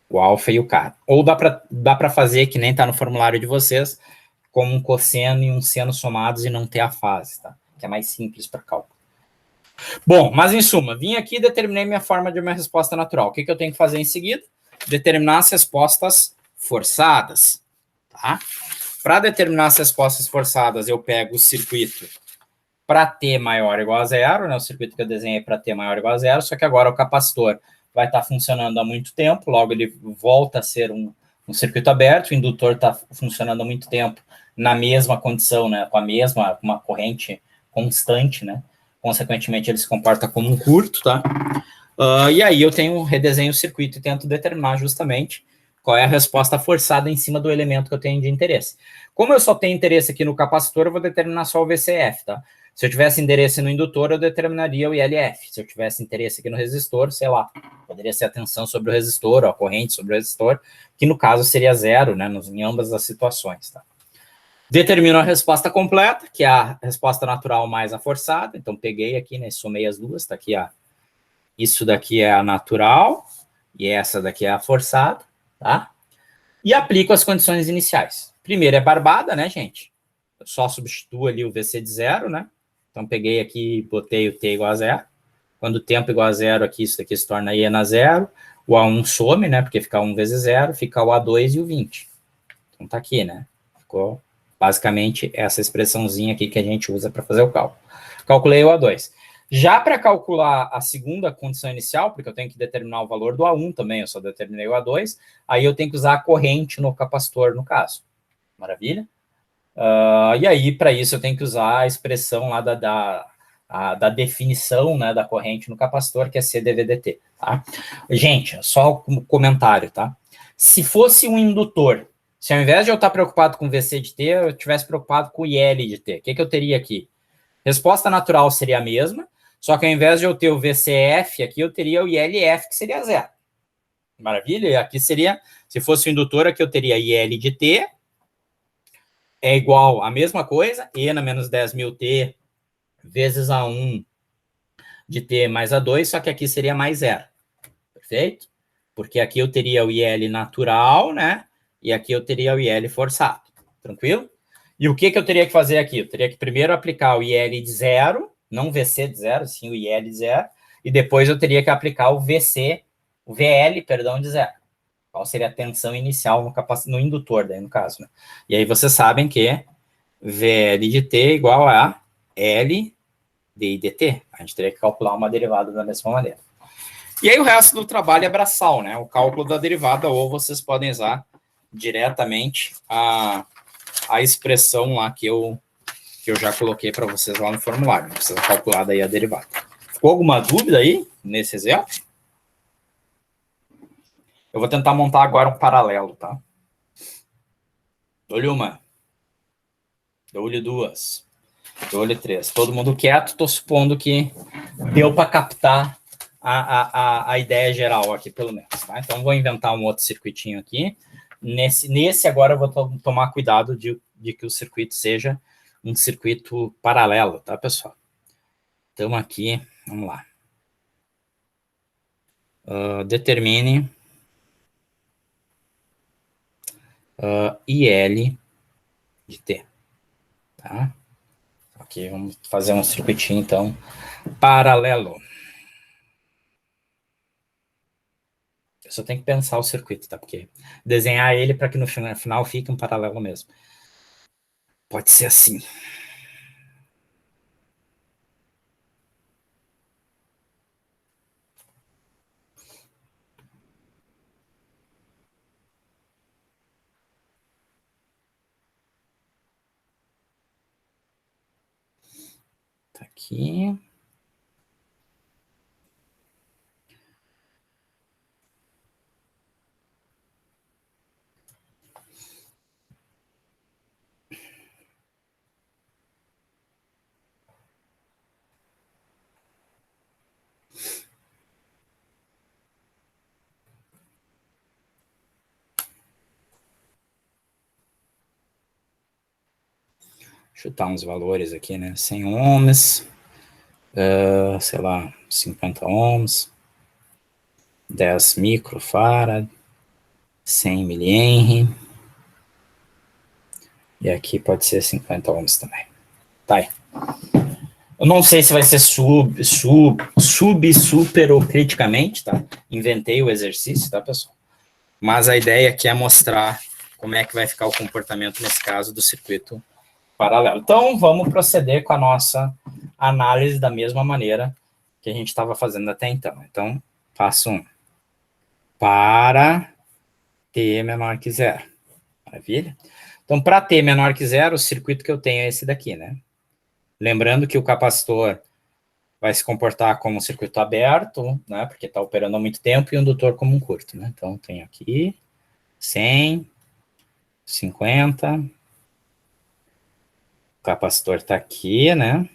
A: o alfa e o K. Ou dá para fazer, que nem tá no formulário de vocês, como um cosseno e um seno somados e não ter a fase, tá? Que é mais simples para cálculo. Bom, mas em suma, vim aqui e determinei minha forma de uma resposta natural. O que eu tenho que fazer em seguida? Determinar as respostas forçadas, tá? Para determinar as respostas forçadas, eu pego o circuito para T maior ou igual a zero, né? O circuito que eu desenhei para T maior ou igual a zero, só que agora o capacitor vai estar funcionando há muito tempo, logo ele volta a ser um circuito aberto, o indutor está funcionando há muito tempo na mesma condição, né? Com uma corrente constante, né? Consequentemente, ele se comporta como um curto, tá? E aí eu redesenho o circuito e tento determinar justamente qual é a resposta forçada em cima do elemento que eu tenho de interesse. Como eu só tenho interesse aqui no capacitor, eu vou determinar só o VCF, tá? Se eu tivesse interesse no indutor, eu determinaria o ILF. Se eu tivesse interesse aqui no resistor, sei lá, poderia ser a tensão sobre o resistor, ou a corrente sobre o resistor, que no caso seria zero, né, em ambas as situações, tá? Determino a resposta completa, que é a resposta natural mais a forçada. Então, peguei aqui, né, somei as duas, tá aqui isso daqui é a natural, e essa daqui é a forçada, tá? E aplico as condições iniciais. Primeiro é barbada, né, gente? Eu só substituo ali o VC de zero, né? Então, peguei aqui e botei o T igual a zero. Quando o tempo igual a zero aqui, isso daqui se torna I na zero. O A1 some, né? Porque fica 1 vezes zero, fica o A2 e o 20. Então, tá aqui, né? Ficou basicamente essa expressãozinha aqui que a gente usa para fazer o cálculo. Calculei o A2. Já para calcular a segunda condição inicial, porque eu tenho que determinar o valor do A1 também, eu só determinei o A2, aí eu tenho que usar a corrente no capacitor, no caso. Maravilha? E aí, para isso, eu tenho que usar a expressão lá da definição, né, da corrente no capacitor, que é CdVdt, tá? Gente, só um comentário, tá? Se fosse um indutor, se ao invés de eu estar preocupado com VC de T, eu estivesse preocupado com IL de T, o que eu teria aqui? Resposta natural seria a mesma, só que ao invés de eu ter o VCF aqui, eu teria o ILF, que seria zero. Maravilha? E aqui seria, se fosse o indutor, aqui eu teria IL de T, é igual a mesma coisa, E na menos 10.000 T vezes A1 de T mais A2, só que aqui seria mais zero. Perfeito? Porque aqui eu teria o IL natural, né? E aqui eu teria o IL forçado. Tranquilo? E o que eu teria que fazer aqui? Eu teria que primeiro aplicar o IL de zero, não o VC de zero, sim o IL de zero, e depois eu teria que aplicar o VL, perdão, de zero. Qual seria a tensão inicial no indutor, daí no caso, né? E aí vocês sabem que VL de T igual a L de dt. A gente teria que calcular uma derivada da mesma maneira. E aí o resto do trabalho é braçal, né? O cálculo da derivada, ou vocês podem usar diretamente a expressão lá que eu já coloquei para vocês lá no formulário. Não precisa calcular daí a derivada. Ficou alguma dúvida aí nesse exemplo? Eu vou tentar montar agora um paralelo, tá? Dou-lhe uma. Dou-lhe duas. Dou-lhe três. Todo mundo quieto, estou supondo que deu para captar a ideia geral aqui, pelo menos. Tá? Então, vou inventar um outro circuitinho aqui. Nesse agora, eu vou tomar cuidado de que o circuito seja um circuito paralelo, tá, pessoal? Então, aqui, vamos lá. Determine IL de T. Tá? Aqui, vamos fazer um circuitinho, então, paralelo. Eu só tenho que pensar o circuito, tá? Porque desenhar ele para que no final fique um paralelo mesmo. Pode ser assim. Tá aqui. Chutar uns valores aqui, né? 100 ohms, sei lá, 50 ohms, 10 microfarad, 100 milihenry, e aqui pode ser 50 ohms também. Tá aí. Eu não sei se vai ser super ou criticamente, tá? Inventei o exercício, tá, pessoal? Mas a ideia aqui é mostrar como é que vai ficar o comportamento nesse caso do circuito paralelo. Então, vamos proceder com a nossa análise da mesma maneira que a gente estava fazendo até então. Então, passo 1. Para t menor que 0. Maravilha? Então, para t menor que 0, o circuito que eu tenho é esse daqui, né? Lembrando que o capacitor vai se comportar como um circuito aberto, né? Porque está operando há muito tempo, e o indutor como um curto, né? Então, tenho aqui 100, 50... O capacitor está aqui, né?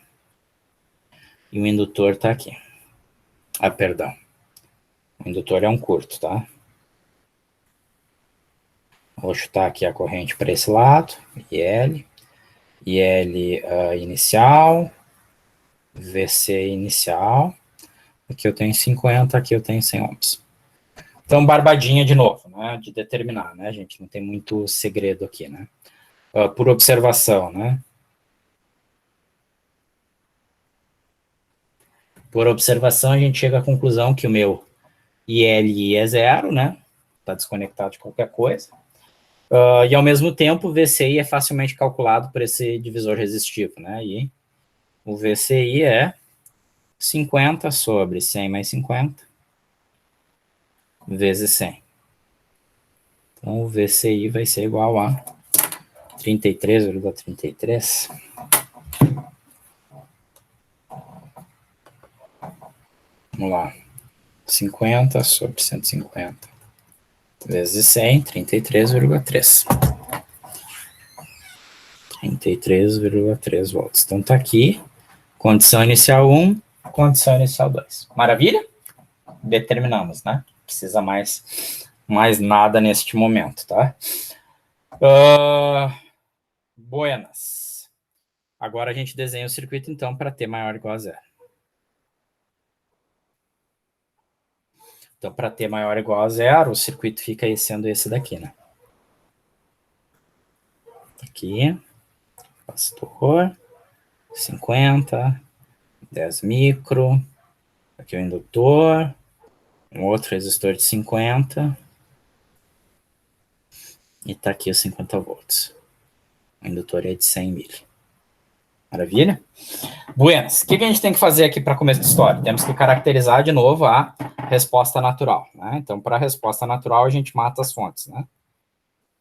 A: E o indutor está aqui. Ah, perdão. O indutor é um curto, tá? Vou chutar aqui a corrente para esse lado. IL. IL inicial. VC inicial. Aqui eu tenho 50, aqui eu tenho 100 ohms. Então, barbadinha de novo, né? De determinar, né, gente? Não tem muito segredo aqui, né? Por observação, né? Por observação, a gente chega à conclusão que o meu ILI é 0, né? Está desconectado de qualquer coisa. E, ao mesmo tempo, o VCI é facilmente calculado por esse divisor resistivo, né? E o VCI é 50 sobre 100 mais 50 vezes 100. Então, o VCI vai ser igual a 33,33. Vamos lá. 50 sobre 150 vezes 100, 33,3. 33,3 volts. Então, tá aqui. Condição inicial 1, condição inicial 2. Maravilha? Determinamos, né? Precisa mais nada neste momento, tá? Buenas. Agora a gente desenha o circuito, então, para t maior ou igual a 0. Então, para t maior ou igual a 0, o circuito fica aí sendo esse daqui, né? Aqui, capacitor, 50, 10 micro, aqui o indutor, um outro resistor de 50, e tá aqui os 50 volts. O indutor é de 100 mil. Maravilha? Buenas. O que a gente tem que fazer aqui para começar a história? Temos que caracterizar de novo a resposta natural, né? Então, para a resposta natural, a gente mata as fontes, né?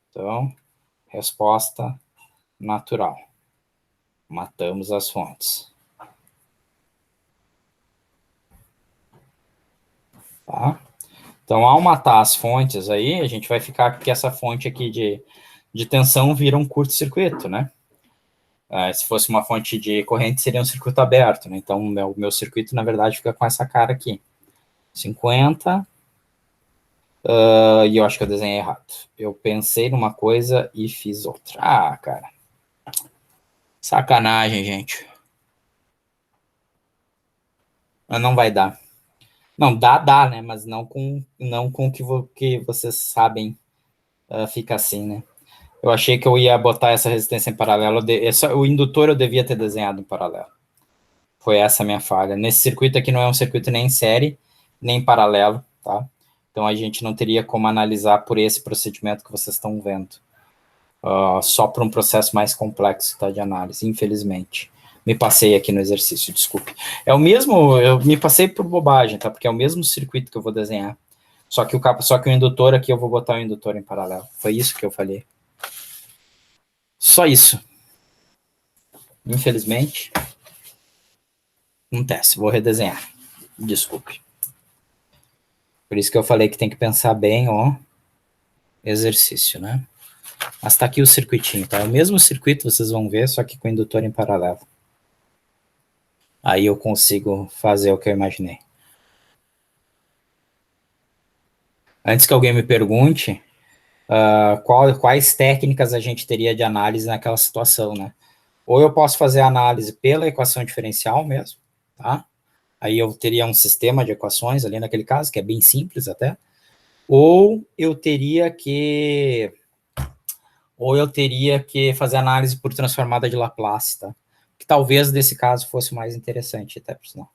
A: Então, resposta natural. Matamos as fontes. Tá? Então, ao matar as fontes aí, a gente vai ficar com essa fonte aqui de tensão vira um curto-circuito, né? Se fosse uma fonte de corrente, seria um circuito aberto, né? Então, o meu circuito, na verdade, fica com essa cara aqui. 50. E eu acho que eu desenhei errado. Eu pensei numa coisa e fiz outra. Ah, cara. Sacanagem, gente. Mas não vai dar. Não, dá, né? Mas não com o que vocês sabem, fica assim, né? Eu achei que eu ia botar essa resistência em paralelo. O indutor eu devia ter desenhado em paralelo. Foi essa a minha falha. Nesse circuito aqui não é um circuito nem em série, nem em paralelo, tá? Então a gente não teria como analisar por esse procedimento que vocês estão vendo. Só para um processo mais complexo, tá, de análise, infelizmente. Me passei aqui no exercício, desculpe. É o mesmo, eu me passei por bobagem, tá? Porque é o mesmo circuito que eu vou desenhar. Só que o indutor aqui, eu vou botar o indutor em paralelo. Foi isso que eu falei. Só isso. Infelizmente. Acontece, vou redesenhar. Desculpe. Por isso que eu falei que tem que pensar bem o exercício, né? Mas tá aqui o circuitinho, tá? O mesmo circuito vocês vão ver, só que com o indutor em paralelo. Aí eu consigo fazer o que eu imaginei. Antes que alguém me pergunte, quais técnicas a gente teria de análise naquela situação, né? Ou eu posso fazer a análise pela equação diferencial mesmo, tá? Aí eu teria um sistema de equações ali naquele caso, que é bem simples até. Ou eu teria que fazer análise por transformada de Laplace, tá? Que talvez desse caso fosse mais interessante, até por sinal.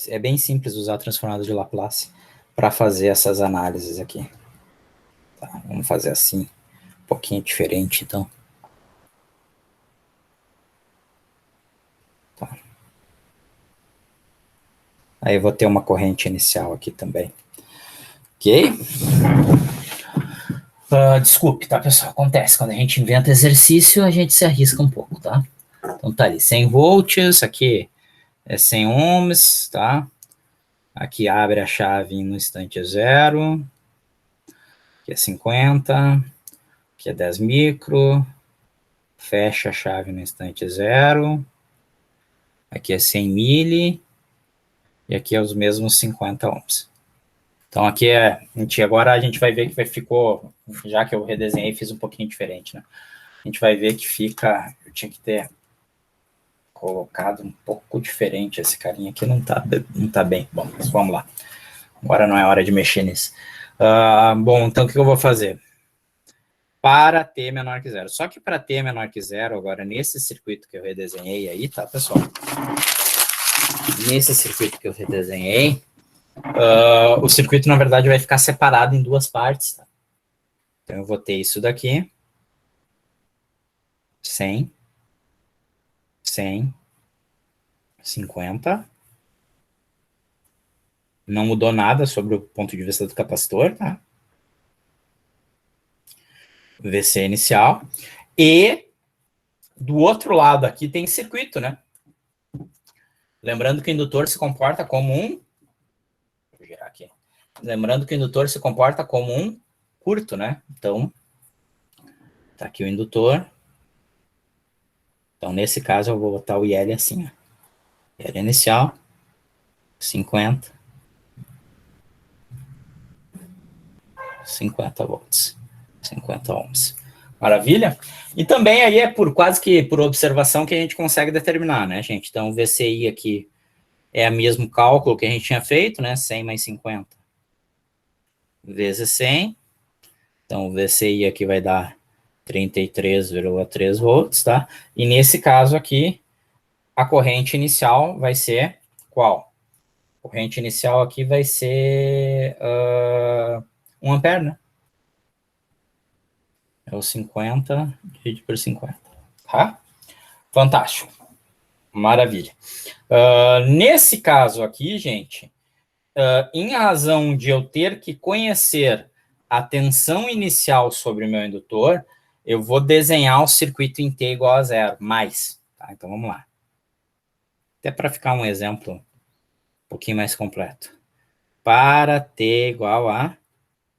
A: É bem simples usar a transformada de Laplace para fazer essas análises aqui. Tá, vamos fazer assim, um pouquinho diferente, então. Tá. Aí eu vou ter uma corrente inicial aqui também. Ok? Desculpe, tá, pessoal? Acontece, quando a gente inventa exercício, a gente se arrisca um pouco, tá? Então tá ali, 100 volts, aqui é 100 ohms, tá? Aqui abre a chave no instante zero, aqui é 50, aqui é 10 micro, fecha a chave no instante zero, aqui é 100 mili, e aqui é os mesmos 50 ohms. Então aqui agora a gente vai ver que ficou, já que eu redesenhei, fiz um pouquinho diferente, né? A gente vai ver que fica, eu tinha que ter colocado um pouco diferente, esse carinha aqui não tá bem. Bom, mas vamos lá. Agora não é hora de mexer nisso. Bom, então o que eu vou fazer? Para t menor que zero. Só que para t menor que zero, agora nesse circuito que eu redesenhei aí, tá, pessoal? Nesse circuito que eu redesenhei, o circuito, na verdade, vai ficar separado em duas partes, tá? Então eu vou ter isso daqui, 100, 100, 50. Não mudou nada sobre o ponto de vista do capacitor, tá? VC inicial. E do outro lado aqui tem circuito, né? Lembrando que o indutor se comporta como um... Vou girar aqui. Lembrando que o indutor se comporta como um curto, né? Então, tá aqui o indutor. Então, nesse caso, eu vou botar o IL assim, ó. IL inicial, 50 volts, 50 ohms. Maravilha? E também aí é quase que por observação que a gente consegue determinar, né, gente? Então, o VCI aqui é o mesmo cálculo que a gente tinha feito, né? 100 mais 50 vezes 100. Então, o VCI aqui vai dar 33,3 volts, tá? E nesse caso aqui, a corrente inicial vai ser qual? A corrente inicial aqui vai ser 1 ampere, né? É o 50 dividido por 50, tá? Fantástico. Maravilha. Nesse caso aqui, gente, em razão de eu ter que conhecer a tensão inicial sobre o meu indutor, eu vou desenhar o circuito em T igual a zero, mais. Tá? Então, vamos lá. Até para ficar um exemplo um pouquinho mais completo. Para T igual a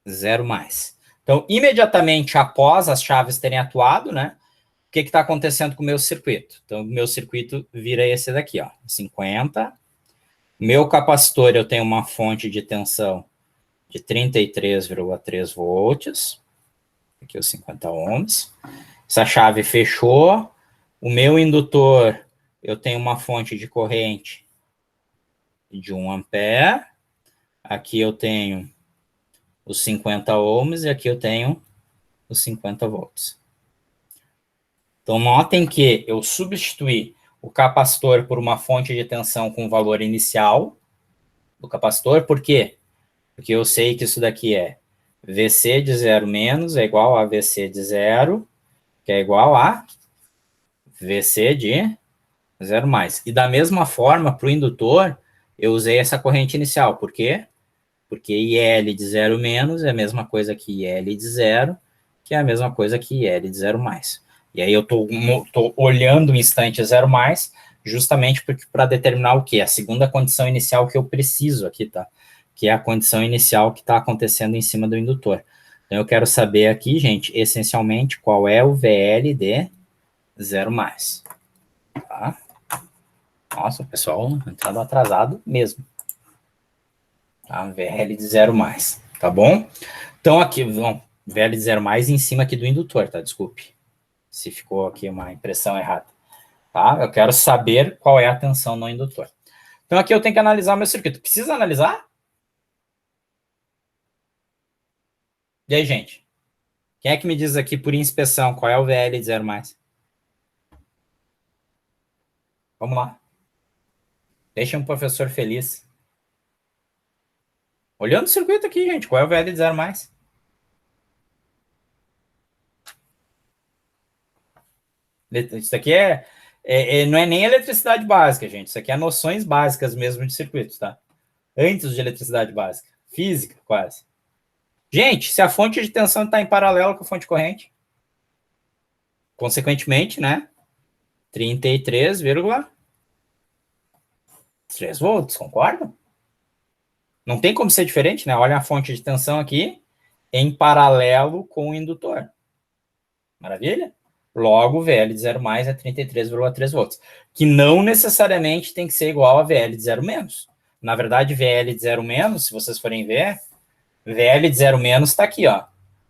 A: zero mais. Então, imediatamente após as chaves terem atuado, né? O que está acontecendo com o meu circuito? Então, o meu circuito vira esse daqui, ó, 50. Meu capacitor, eu tenho uma fonte de tensão de 33,3 volts. Aqui os 50 ohms. Essa chave fechou. O meu indutor, eu tenho uma fonte de corrente de 1 ampere. Aqui eu tenho os 50 ohms e aqui eu tenho os 50 volts. Então, notem que eu substituí o capacitor por uma fonte de tensão com valor inicial do capacitor. Por quê? Porque eu sei que isso daqui é VC de 0 menos é igual a VC de 0, que é igual a VC de 0 mais. E da mesma forma, para o indutor, eu usei essa corrente inicial. Por quê? Porque IL de 0 menos é a mesma coisa que IL de 0, que é a mesma coisa que IL de 0 mais. E aí eu estou olhando o instante 0 mais justamente para determinar o quê? A segunda condição inicial que eu preciso aqui, tá? Que é a condição inicial que está acontecendo em cima do indutor. Então, eu quero saber aqui, gente, essencialmente, qual é o VL de 0 mais. Tá? Nossa, o pessoal entrando atrasado mesmo. Tá? VL de 0 mais, tá bom? Então, aqui, VL de 0 mais em cima aqui do indutor, tá? Desculpe se ficou aqui uma impressão errada. Tá? Eu quero saber qual é a tensão no indutor. Então, aqui eu tenho que analisar o meu circuito. Precisa analisar? E aí, gente? Quem é que me diz aqui por inspeção qual é o VL de 0 mais? Vamos lá. Deixa um professor feliz. Olhando o circuito aqui, gente, qual é o VL de 0 mais? Isso aqui não é nem eletricidade básica, gente. Isso aqui é noções básicas mesmo de circuitos, tá? Antes de eletricidade básica. Física, quase. Gente, se a fonte de tensão está em paralelo com a fonte de corrente, consequentemente, né? 33,3 volts, concorda? Não tem como ser diferente, né? Olha a fonte de tensão aqui em paralelo com o indutor. Maravilha? Logo, o VL de 0 mais é 33,3 volts, que não necessariamente tem que ser igual a VL de 0 menos. Na verdade, VL de 0 menos, se vocês forem ver, VL de 0 menos está aqui, ó.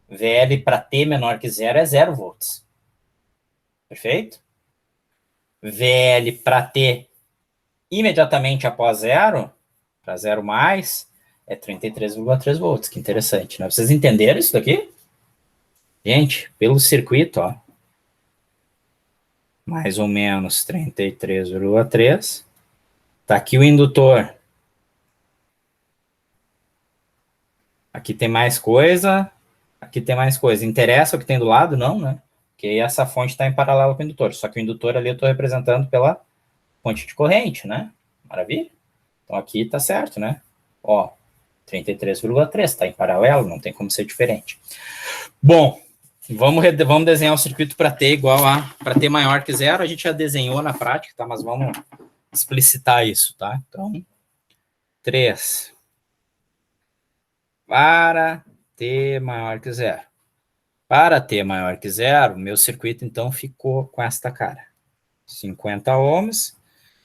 A: VL para T menor que 0 é 0 volts. Perfeito? VL para T imediatamente após 0, para 0 mais, é 33,3 volts. Que interessante, né? Vocês entenderam isso daqui? Gente, pelo circuito, ó, mais ou menos 33,3. Tá aqui o indutor. Aqui tem mais coisa. Aqui tem mais coisa. Interessa o que tem do lado? Não, né? Porque essa fonte está em paralelo com o indutor. Só que o indutor ali eu estou representando pela fonte de corrente, né? Maravilha? Então aqui tá certo, né? Ó, 33,3 está em paralelo, não tem como ser diferente. Bom, vamos desenhar o circuito para T igual a... Para T maior que 0, a gente já desenhou na prática, tá? Mas vamos explicitar isso, tá? Então, 3 para T maior que 0. Para T maior que 0, meu circuito, então, ficou com esta cara. 50 ohms,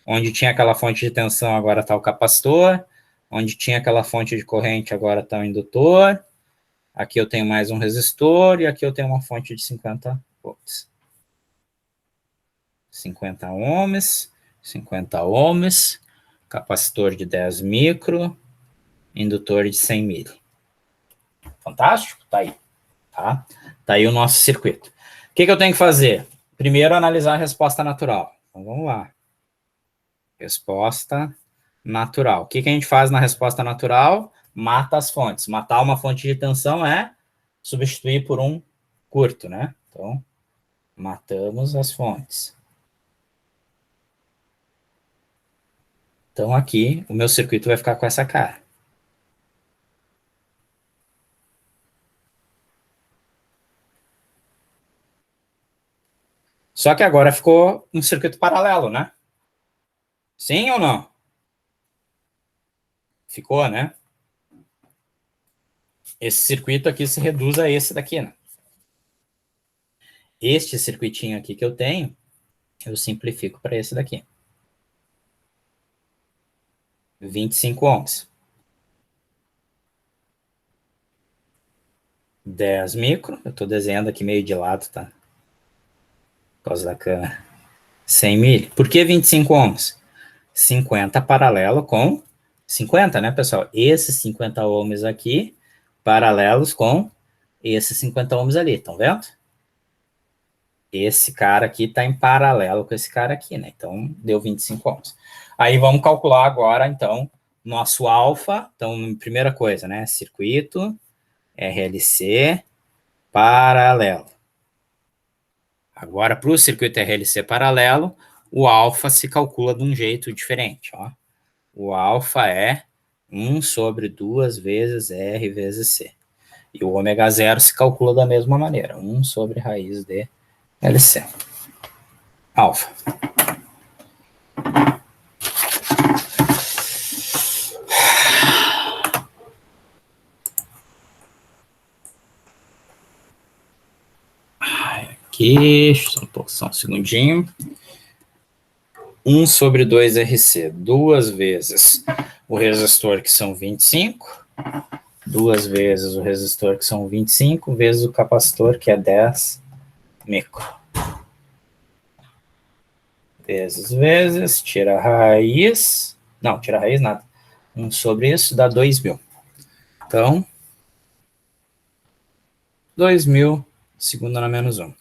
A: onde tinha aquela fonte de tensão, agora está o capacitor, onde tinha aquela fonte de corrente, agora está o indutor, aqui eu tenho mais um resistor, e aqui eu tenho uma fonte de 50 volts. 50 ohms, 50 ohms, capacitor de 10 micro, indutor de 100 mili. Fantástico? Tá aí. Tá? Tá aí o nosso circuito. O que eu tenho que fazer? Primeiro, analisar a resposta natural. Então, vamos lá. Resposta natural. O que a gente faz na resposta natural? Mata as fontes. Matar uma fonte de tensão é substituir por um curto, né? Então, matamos as fontes. Então, aqui, o meu circuito vai ficar com essa cara. Só que agora ficou um circuito paralelo, né? Sim ou não? Ficou, né? Esse circuito aqui se reduz a esse daqui, né? Este circuitinho aqui que eu tenho, eu simplifico para esse daqui. 25 ohms. 10 micro, eu estou desenhando aqui meio de lado, tá? Por causa da câmera. 100 mili. Por que 25 ohms? 50 paralelo com 50, né, pessoal? Esses 50 ohms aqui, paralelos com esses 50 ohms ali, estão vendo? Esse cara aqui está em paralelo com esse cara aqui, né? Então, deu 25 ohms. Aí, vamos calcular agora, então, nosso alfa. Então, primeira coisa, né? Circuito, RLC, paralelo. Agora, para o circuito RLC paralelo, o alfa se calcula de um jeito diferente, ó. O alfa é 1 sobre 2 vezes R vezes C. E o ômega zero se calcula da mesma maneira, 1 sobre raiz de LC. Alfa. aqui, só um segundinho. 1 sobre 2RC, duas vezes o resistor, que são 25, duas vezes o resistor, que são 25, vezes o capacitor, que é 10 micro. Vezes, tira a raiz, não, tira a raiz nada, 1 sobre isso dá 2.000. Então, 2.000, segunda na menos 1.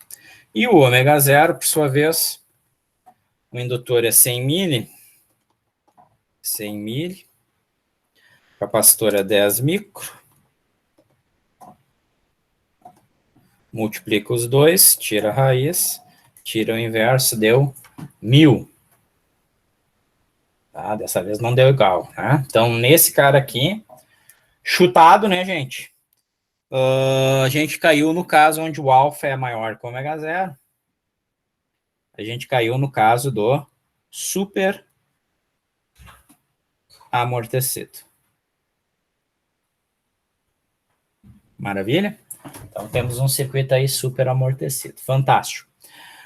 A: E o ômega zero, por sua vez, o indutor é 100 mili, o capacitor é 10 micro, multiplica os dois, tira a raiz, tira o inverso, deu 1.000. Tá? Dessa vez não deu igual, né? Então, nesse cara aqui, chutado, né, gente? A gente caiu no caso onde o alfa é maior que o ômega zero. A gente caiu no caso do super amortecido. Maravilha? Então, temos um circuito aí super amortecido. Fantástico.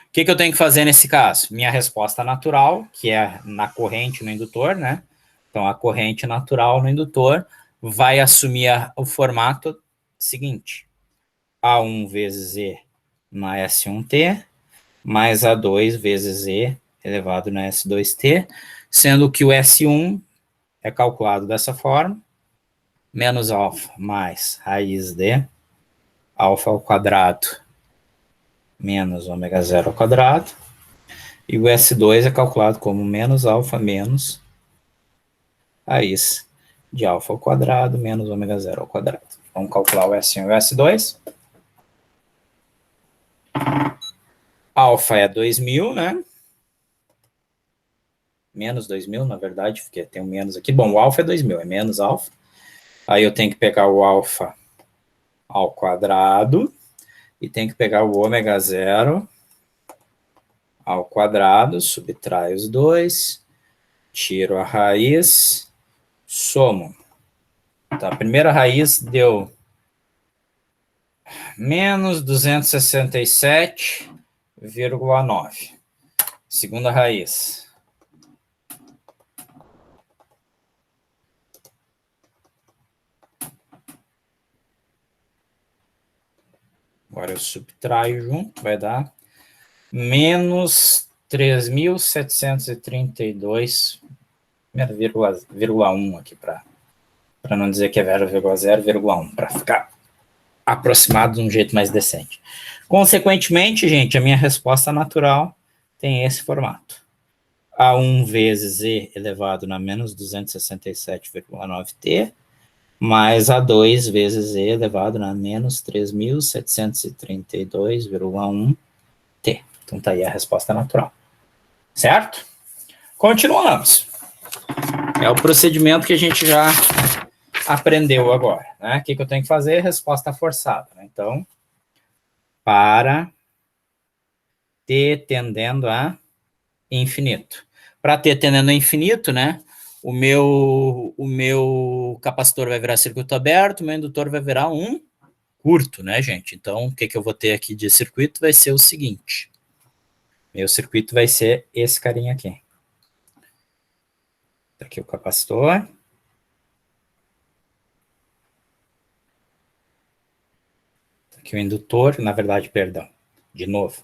A: O que eu tenho que fazer nesse caso? Minha resposta natural, que é na corrente no indutor, né? Então, a corrente natural no indutor vai assumir o formato seguinte. A1 vezes E na S1T, mais A2 vezes E elevado na S2T, sendo que o S1 é calculado dessa forma, menos alfa mais raiz de alfa ao quadrado menos ômega zero ao quadrado, e o S2 é calculado como menos alfa menos raiz de alfa ao quadrado menos ômega zero ao quadrado. Vamos calcular o S1 e o S2. Alfa é 2.000, né? Menos 2.000, na verdade, porque tem um menos aqui. Bom, o alfa é 2.000, é menos alfa. Aí eu tenho que pegar o alfa ao quadrado e tenho que pegar o ômega zero ao quadrado, subtrai os dois, tiro a raiz, somo. Tá, a primeira raiz deu menos 267,9. Segunda raiz. Agora eu subtraio junto, vai dar menos 3.732,1 aqui, para não dizer que é 0,0,1, para ficar aproximado de um jeito mais decente. Consequentemente, gente, a minha resposta natural tem esse formato. A1 vezes E elevado na menos 267,9T, mais A2 vezes E elevado na menos 3.732,1T. Então, tá aí a resposta natural. Certo? Continuamos. É o procedimento que a gente já aprendeu agora, né? O que eu tenho que fazer? Resposta forçada, né? Então, para T tendendo a infinito. Para T tendendo a infinito, né? O meu capacitor vai virar circuito aberto, o meu indutor vai virar um curto, né, gente? Então, o que eu vou ter aqui de circuito vai ser o seguinte. Meu circuito vai ser esse carinha aqui. Tá aqui o capacitor. Tá aqui o indutor, na verdade, perdão, de novo.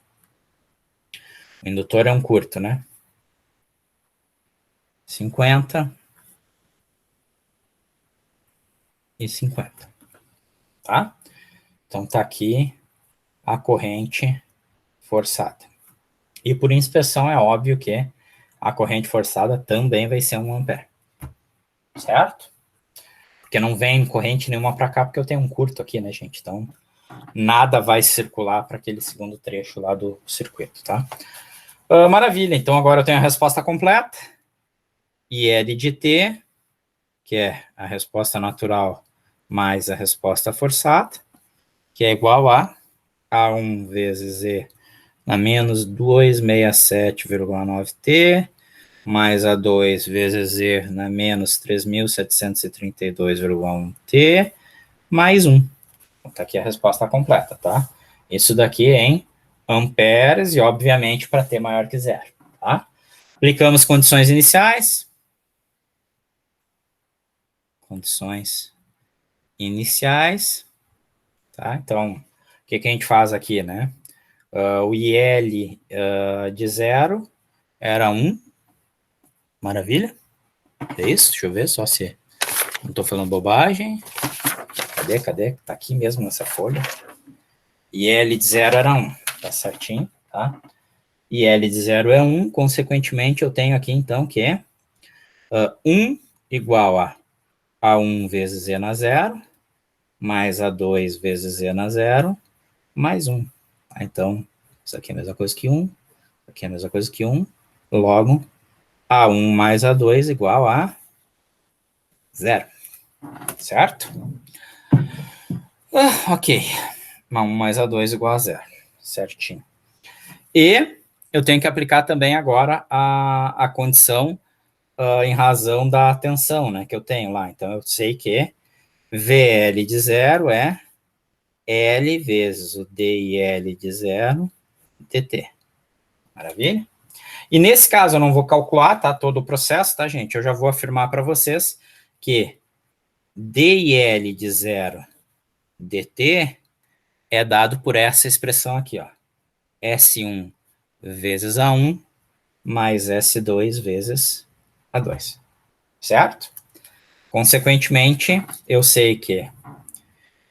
A: O indutor é um curto, né? 50 e 50. Tá? Então, tá aqui a corrente forçada. E por inspeção é óbvio que a corrente forçada também vai ser 1 ampere. Certo? Porque não vem corrente nenhuma para cá, porque eu tenho um curto aqui, né, gente? Então, nada vai circular para aquele segundo trecho lá do circuito, tá? Maravilha, então agora eu tenho a resposta completa. IL de T, que é a resposta natural mais a resposta forçada, que é igual a A1 vezes E na menos 267,9T, mais A2 vezes E na menos 3.732,1T, mais 1. Então, tá aqui a resposta completa, tá? Isso daqui é em amperes e, obviamente, para T maior que zero, tá? Aplicamos condições iniciais. Condições iniciais, tá? Então, o que a gente faz aqui, né? O IL de zero era 1. Maravilha. É isso? Deixa eu ver só se não estou falando bobagem. Cadê? Tá aqui mesmo nessa folha. IL de zero era 1. Tá certinho, tá? IL de zero é 1. Consequentemente, eu tenho aqui, então, que é 1 igual a A1 vezes Z na zero, mais A2 vezes Z na zero, mais 1. Então, isso aqui é a mesma coisa que 1. Isso aqui é a mesma coisa que 1. Logo, A1 mais A2 igual a 0. Certo? Ok. A1 mais A2 igual a 0. Certinho. E eu tenho que aplicar também agora a condição em razão da tensão, né, que eu tenho lá. Então, eu sei que VL de 0 é L vezes o DIL de 0 dt. Maravilha? E nesse caso eu não vou calcular, tá, todo o processo, tá, gente? Eu já vou afirmar para vocês que DIL de 0 dt é dado por essa expressão aqui, ó. S1 vezes A1 mais S2 vezes A2. Certo? Consequentemente, eu sei que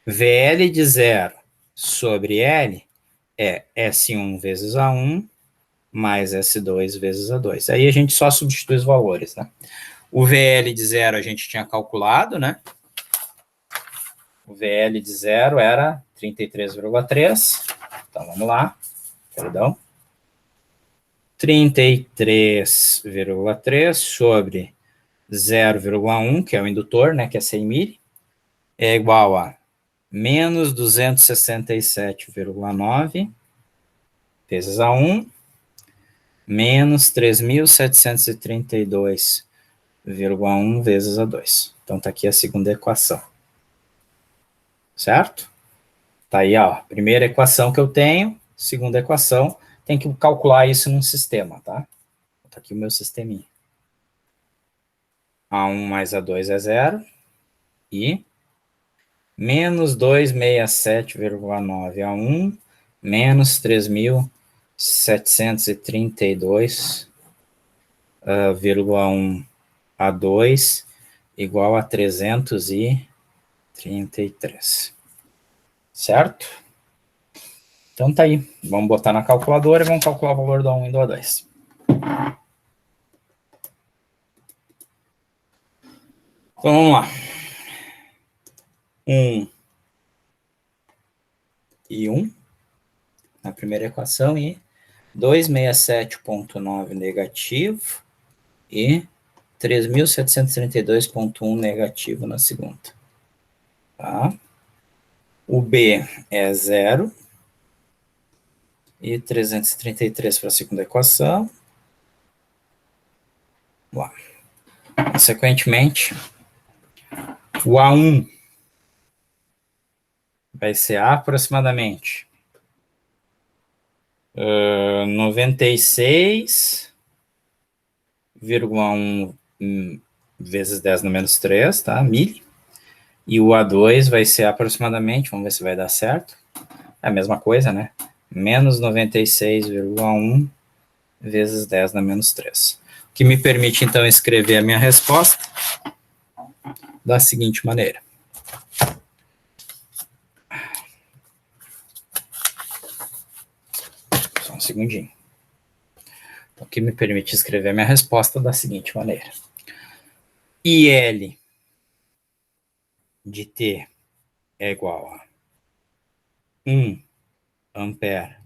A: VL de 0 sobre L é S1 vezes A1 mais S2 vezes A2. Aí a gente só substitui os valores, né? O VL de 0 a gente tinha calculado, né? O VL de 0 era 33,3. Então, vamos lá. Perdão. 33,3 sobre 0,1, que é o indutor, né? Que é 100 mil, é igual a menos 267,9 vezes A1, menos 3.732,1 vezes A2. Então, tá aqui a segunda equação. Certo? Tá aí, ó, primeira equação que eu tenho, segunda equação, tem que calcular isso num sistema, tá? Tá aqui o meu sisteminha. A1 mais A2 é 0, e menos 267,9 A1, menos 3.732,1 A2, igual a 333. Certo? Então tá aí. Vamos botar na calculadora e vamos calcular o valor do A1 e do A2. Então vamos lá. 1 e 1 na primeira equação e 267,9 negativo e 3.732,1 negativo na segunda. Tá? O B é 0 e 333 para a segunda equação. Vamos lá. Consequentemente, o A1 vai ser aproximadamente 96,1 vezes 10 no menos 3, tá? 1000. E o A2 vai ser aproximadamente, vamos ver se vai dar certo, é a mesma coisa, né? Menos 96,1 vezes 10 na menos 3. O que me permite, então, escrever a minha resposta da seguinte maneira. Só um segundinho. Então, o que me permite escrever a minha resposta da seguinte maneira. IL de T é igual a 1 ampere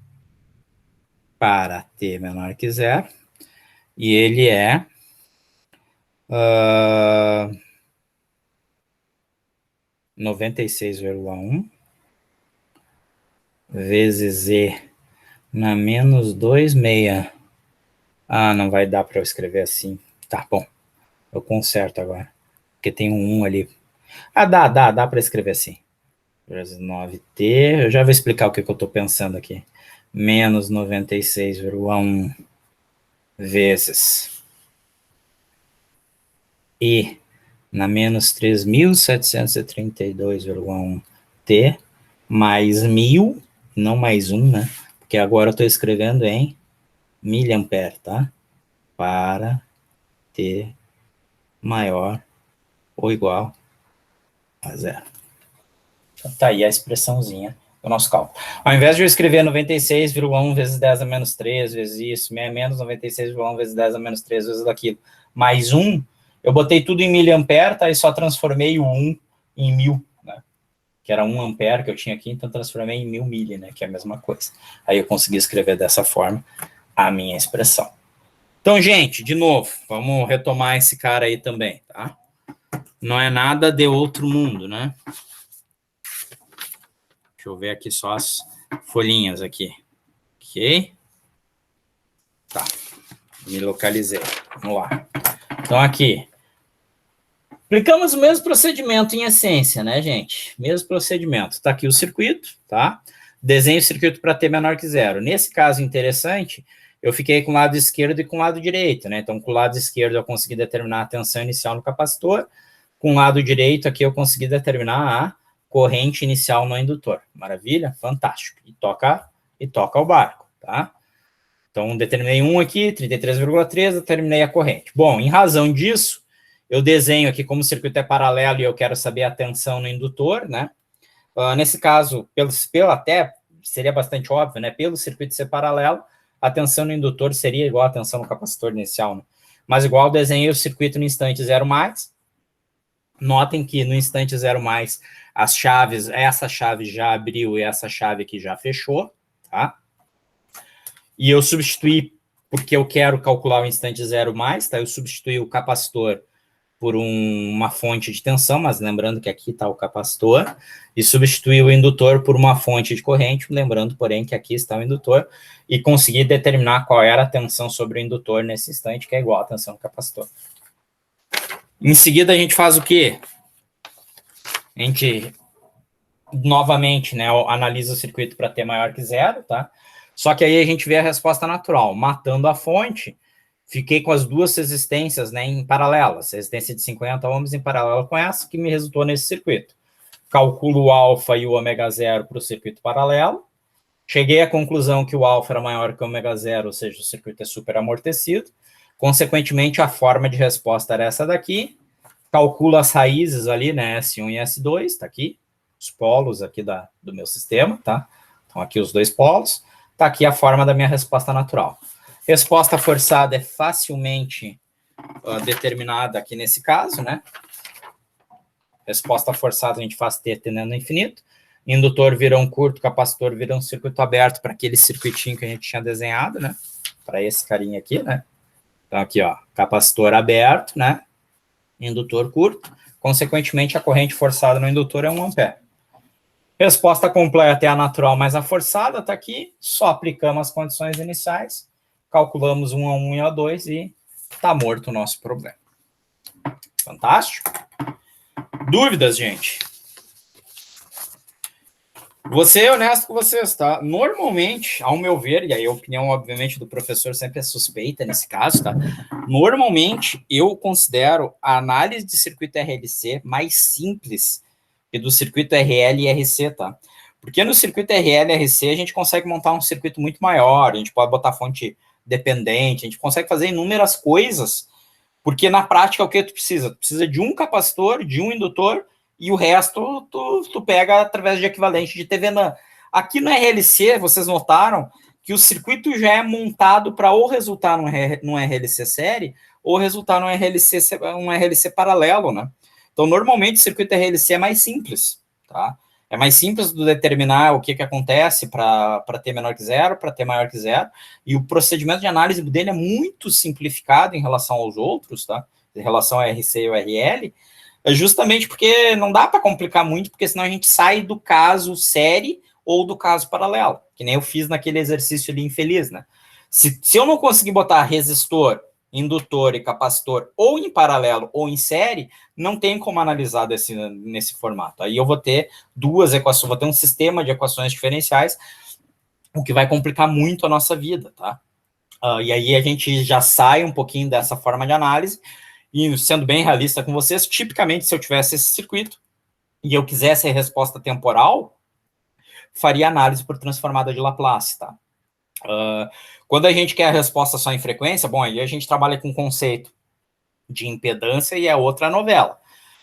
A: para T menor que 0, e ele é 96,1 vezes Z na menos 2,6. Ah, não vai dar para eu escrever assim. Tá, bom. Eu conserto agora. Porque tem um 1 ali. Ah, dá para escrever assim. 9T. Eu já vou explicar o que eu estou pensando aqui. menos 96,1 vezes I na menos 3.732,1 T mais 1.000, não mais 1, né? Porque agora eu estou escrevendo em miliampere, tá? Para T maior ou igual a zero. Então, tá aí a expressãozinha do nosso cálculo. Ao invés de eu escrever 96,1 vezes 10 a menos 3, vezes isso, menos 96,1 vezes 10 a menos 3, vezes daquilo, mais 1, eu botei tudo em miliampere, tá? E só transformei o 1 em 1.000, né? Que era 1 ampere que eu tinha aqui, então transformei em 1.000 mili, né? Que é a mesma coisa. Aí eu consegui escrever dessa forma a minha expressão. Então, gente, de novo, vamos retomar esse cara aí também, tá? Não é nada de outro mundo, né? Deixa eu ver aqui só as folhinhas aqui. Ok? Tá. Me localizei. Vamos lá. Então, aqui. Aplicamos o mesmo procedimento em essência, né, gente? Mesmo procedimento. Tá aqui o circuito, tá? Desenho o circuito para T menor que zero. Nesse caso interessante, eu fiquei com o lado esquerdo e com o lado direito, né? Então, com o lado esquerdo eu consegui determinar a tensão inicial no capacitor. Com o lado direito aqui eu consegui determinar a corrente inicial no indutor. Maravilha? Fantástico. E toca o barco, tá? Então, determinei um aqui, 33,3, determinei a corrente. Bom, em razão disso, eu desenho aqui como o circuito é paralelo e eu quero saber a tensão no indutor, né? Nesse caso, até seria bastante óbvio, né? Pelo circuito ser paralelo, a tensão no indutor seria igual à tensão no capacitor inicial, né? Mas igual eu desenhei o circuito no instante 0 mais. Notem que no instante 0 mais, as chaves, essa chave já abriu e essa chave aqui já fechou, tá? E eu substituí, porque eu quero calcular o instante 0 mais, tá? Eu substituí o capacitor por uma fonte de tensão, mas lembrando que aqui está o capacitor, e substituí o indutor por uma fonte de corrente, lembrando, porém, que aqui está o indutor, e consegui determinar qual era a tensão sobre o indutor nesse instante, que é igual à tensão do capacitor. Em seguida, a gente faz o quê? A gente, novamente, né, analisa o circuito para T maior que zero, tá? Só que aí a gente vê a resposta natural. Matando a fonte, fiquei com as duas resistências, né, em paralelas. Resistência de 50 ohms em paralelo com essa, que me resultou nesse circuito. Calculo o alfa e o ômega zero para o circuito paralelo. Cheguei à conclusão que o alfa era maior que o ômega zero, ou seja, o circuito é super amortecido. Consequentemente, a forma de resposta era essa daqui. Calculo as raízes ali, né, S1 e S2, tá aqui. Os polos aqui do meu sistema, tá? Então, aqui os dois polos. Tá aqui a forma da minha resposta natural. Resposta forçada é facilmente determinada aqui nesse caso, né? Resposta forçada a gente faz T tendendo ao infinito. Indutor vira um curto, capacitor vira um circuito aberto para aquele circuitinho que a gente tinha desenhado, né? Para esse carinha aqui, né? Então, aqui, ó, capacitor aberto, né? Indutor curto. Consequentemente, a corrente forçada no indutor é 1 ampere. Resposta completa é a natural mais a forçada, está aqui. Só aplicamos as condições iniciais, calculamos 1 a 1 e A 2 e está morto o nosso problema. Fantástico? Dúvidas, gente? Vou ser honesto com vocês, tá? Normalmente, ao meu ver, e aí a opinião, obviamente, do professor sempre é suspeita nesse caso, tá? Normalmente, eu considero a análise de circuito RLC mais simples que do circuito RL e RC, tá? Porque no circuito RL e RC a gente consegue montar um circuito muito maior, a gente pode botar fonte dependente, a gente consegue fazer inúmeras coisas, porque na prática o que tu precisa? Tu precisa de um capacitor, de um indutor, e o resto tu pega através de equivalente de TVNAM. Aqui no RLC, vocês notaram que o circuito já é montado para ou resultar num RLC série, ou resultar num RLC paralelo, né? Então, normalmente, o circuito RLC é mais simples, tá? É mais simples de determinar o que acontece para T menor que zero, para T maior que zero, e o procedimento de análise dele é muito simplificado em relação aos outros, tá? Em relação ao RC e ao RL, é justamente porque não dá para complicar muito, porque senão a gente sai do caso série ou do caso paralelo, que nem eu fiz naquele exercício ali infeliz, né? Se eu não conseguir botar resistor, indutor e capacitor ou em paralelo ou em série, não tem como analisar nesse formato. Aí eu vou ter duas equações, vou ter um sistema de equações diferenciais o que vai complicar muito a nossa vida, tá? E aí a gente já sai um pouquinho dessa forma de análise, e sendo bem realista com vocês, tipicamente se eu tivesse esse circuito, e eu quisesse a resposta temporal, faria análise por transformada de Laplace, tá? Quando a gente quer a resposta só em frequência, bom, aí a gente trabalha com o conceito de impedância e é outra novela.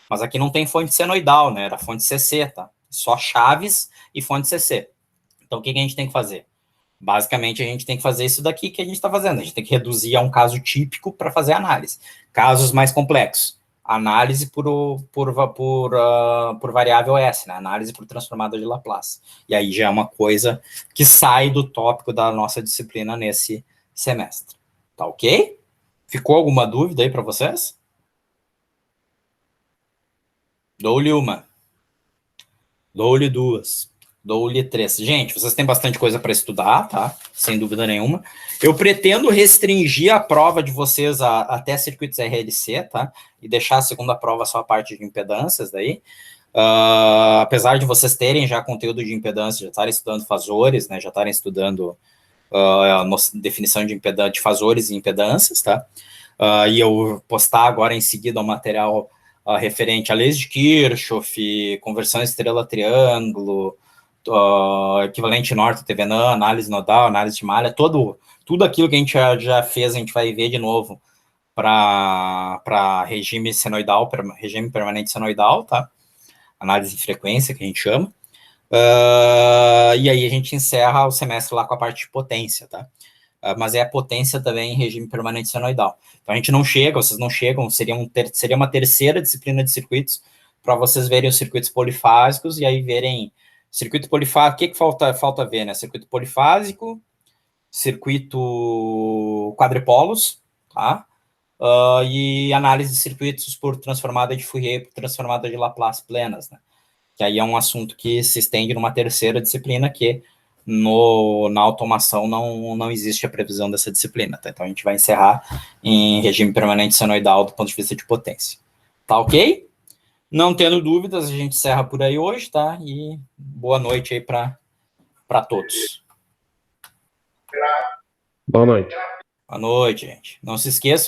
A: Mas aqui não tem fonte senoidal, né? Era fonte CC, tá? Só chaves e fonte CC. Então, o que a gente tem que fazer? Basicamente, a gente tem que fazer isso daqui que a gente está fazendo. A gente tem que reduzir a um caso típico para fazer análise. Casos mais complexos. Análise por variável S, né? Análise por transformada de Laplace. E aí já é uma coisa que sai do tópico da nossa disciplina nesse semestre. Tá ok? Ficou alguma dúvida aí para vocês? Dou-lhe uma. Dou-lhe duas. Dou-lhe três. Gente, vocês têm bastante coisa para estudar, tá? Sem dúvida nenhuma. Eu pretendo restringir a prova de vocês até circuitos RLC, tá? E deixar a segunda prova só a parte de impedâncias daí. Apesar de vocês terem já conteúdo de impedância, já estarem estudando fasores, né? Já estarem estudando definição de impedância, de fasores e impedâncias, tá? E eu postar agora em seguida um material referente a leis de Kirchhoff, conversão estrela-triângulo, equivalente Norton-Thevenin, análise nodal, análise de malha, tudo aquilo que a gente já fez, a gente vai ver de novo para regime senoidal, regime permanente senoidal, tá? Análise de frequência, que a gente chama. E aí a gente encerra o semestre lá com a parte de potência, tá? Mas é a potência também em regime permanente senoidal. Então a gente não chega, vocês não chegam, seria uma terceira disciplina de circuitos para vocês verem os circuitos polifásicos e aí verem circuito polifásico, o que falta ver, né? Circuito polifásico, circuito quadripolos, tá? E análise de circuitos por transformada de Fourier, por transformada de Laplace plenas, né? Que aí é um assunto que se estende numa terceira disciplina que na automação não existe a previsão dessa disciplina, tá? Então a gente vai encerrar em regime permanente senoidal do ponto de vista de potência. Tá ok? Não tendo dúvidas, a gente encerra por aí hoje, tá? E boa noite aí para todos.
C: Boa noite.
A: Boa noite, gente. Não se esqueçam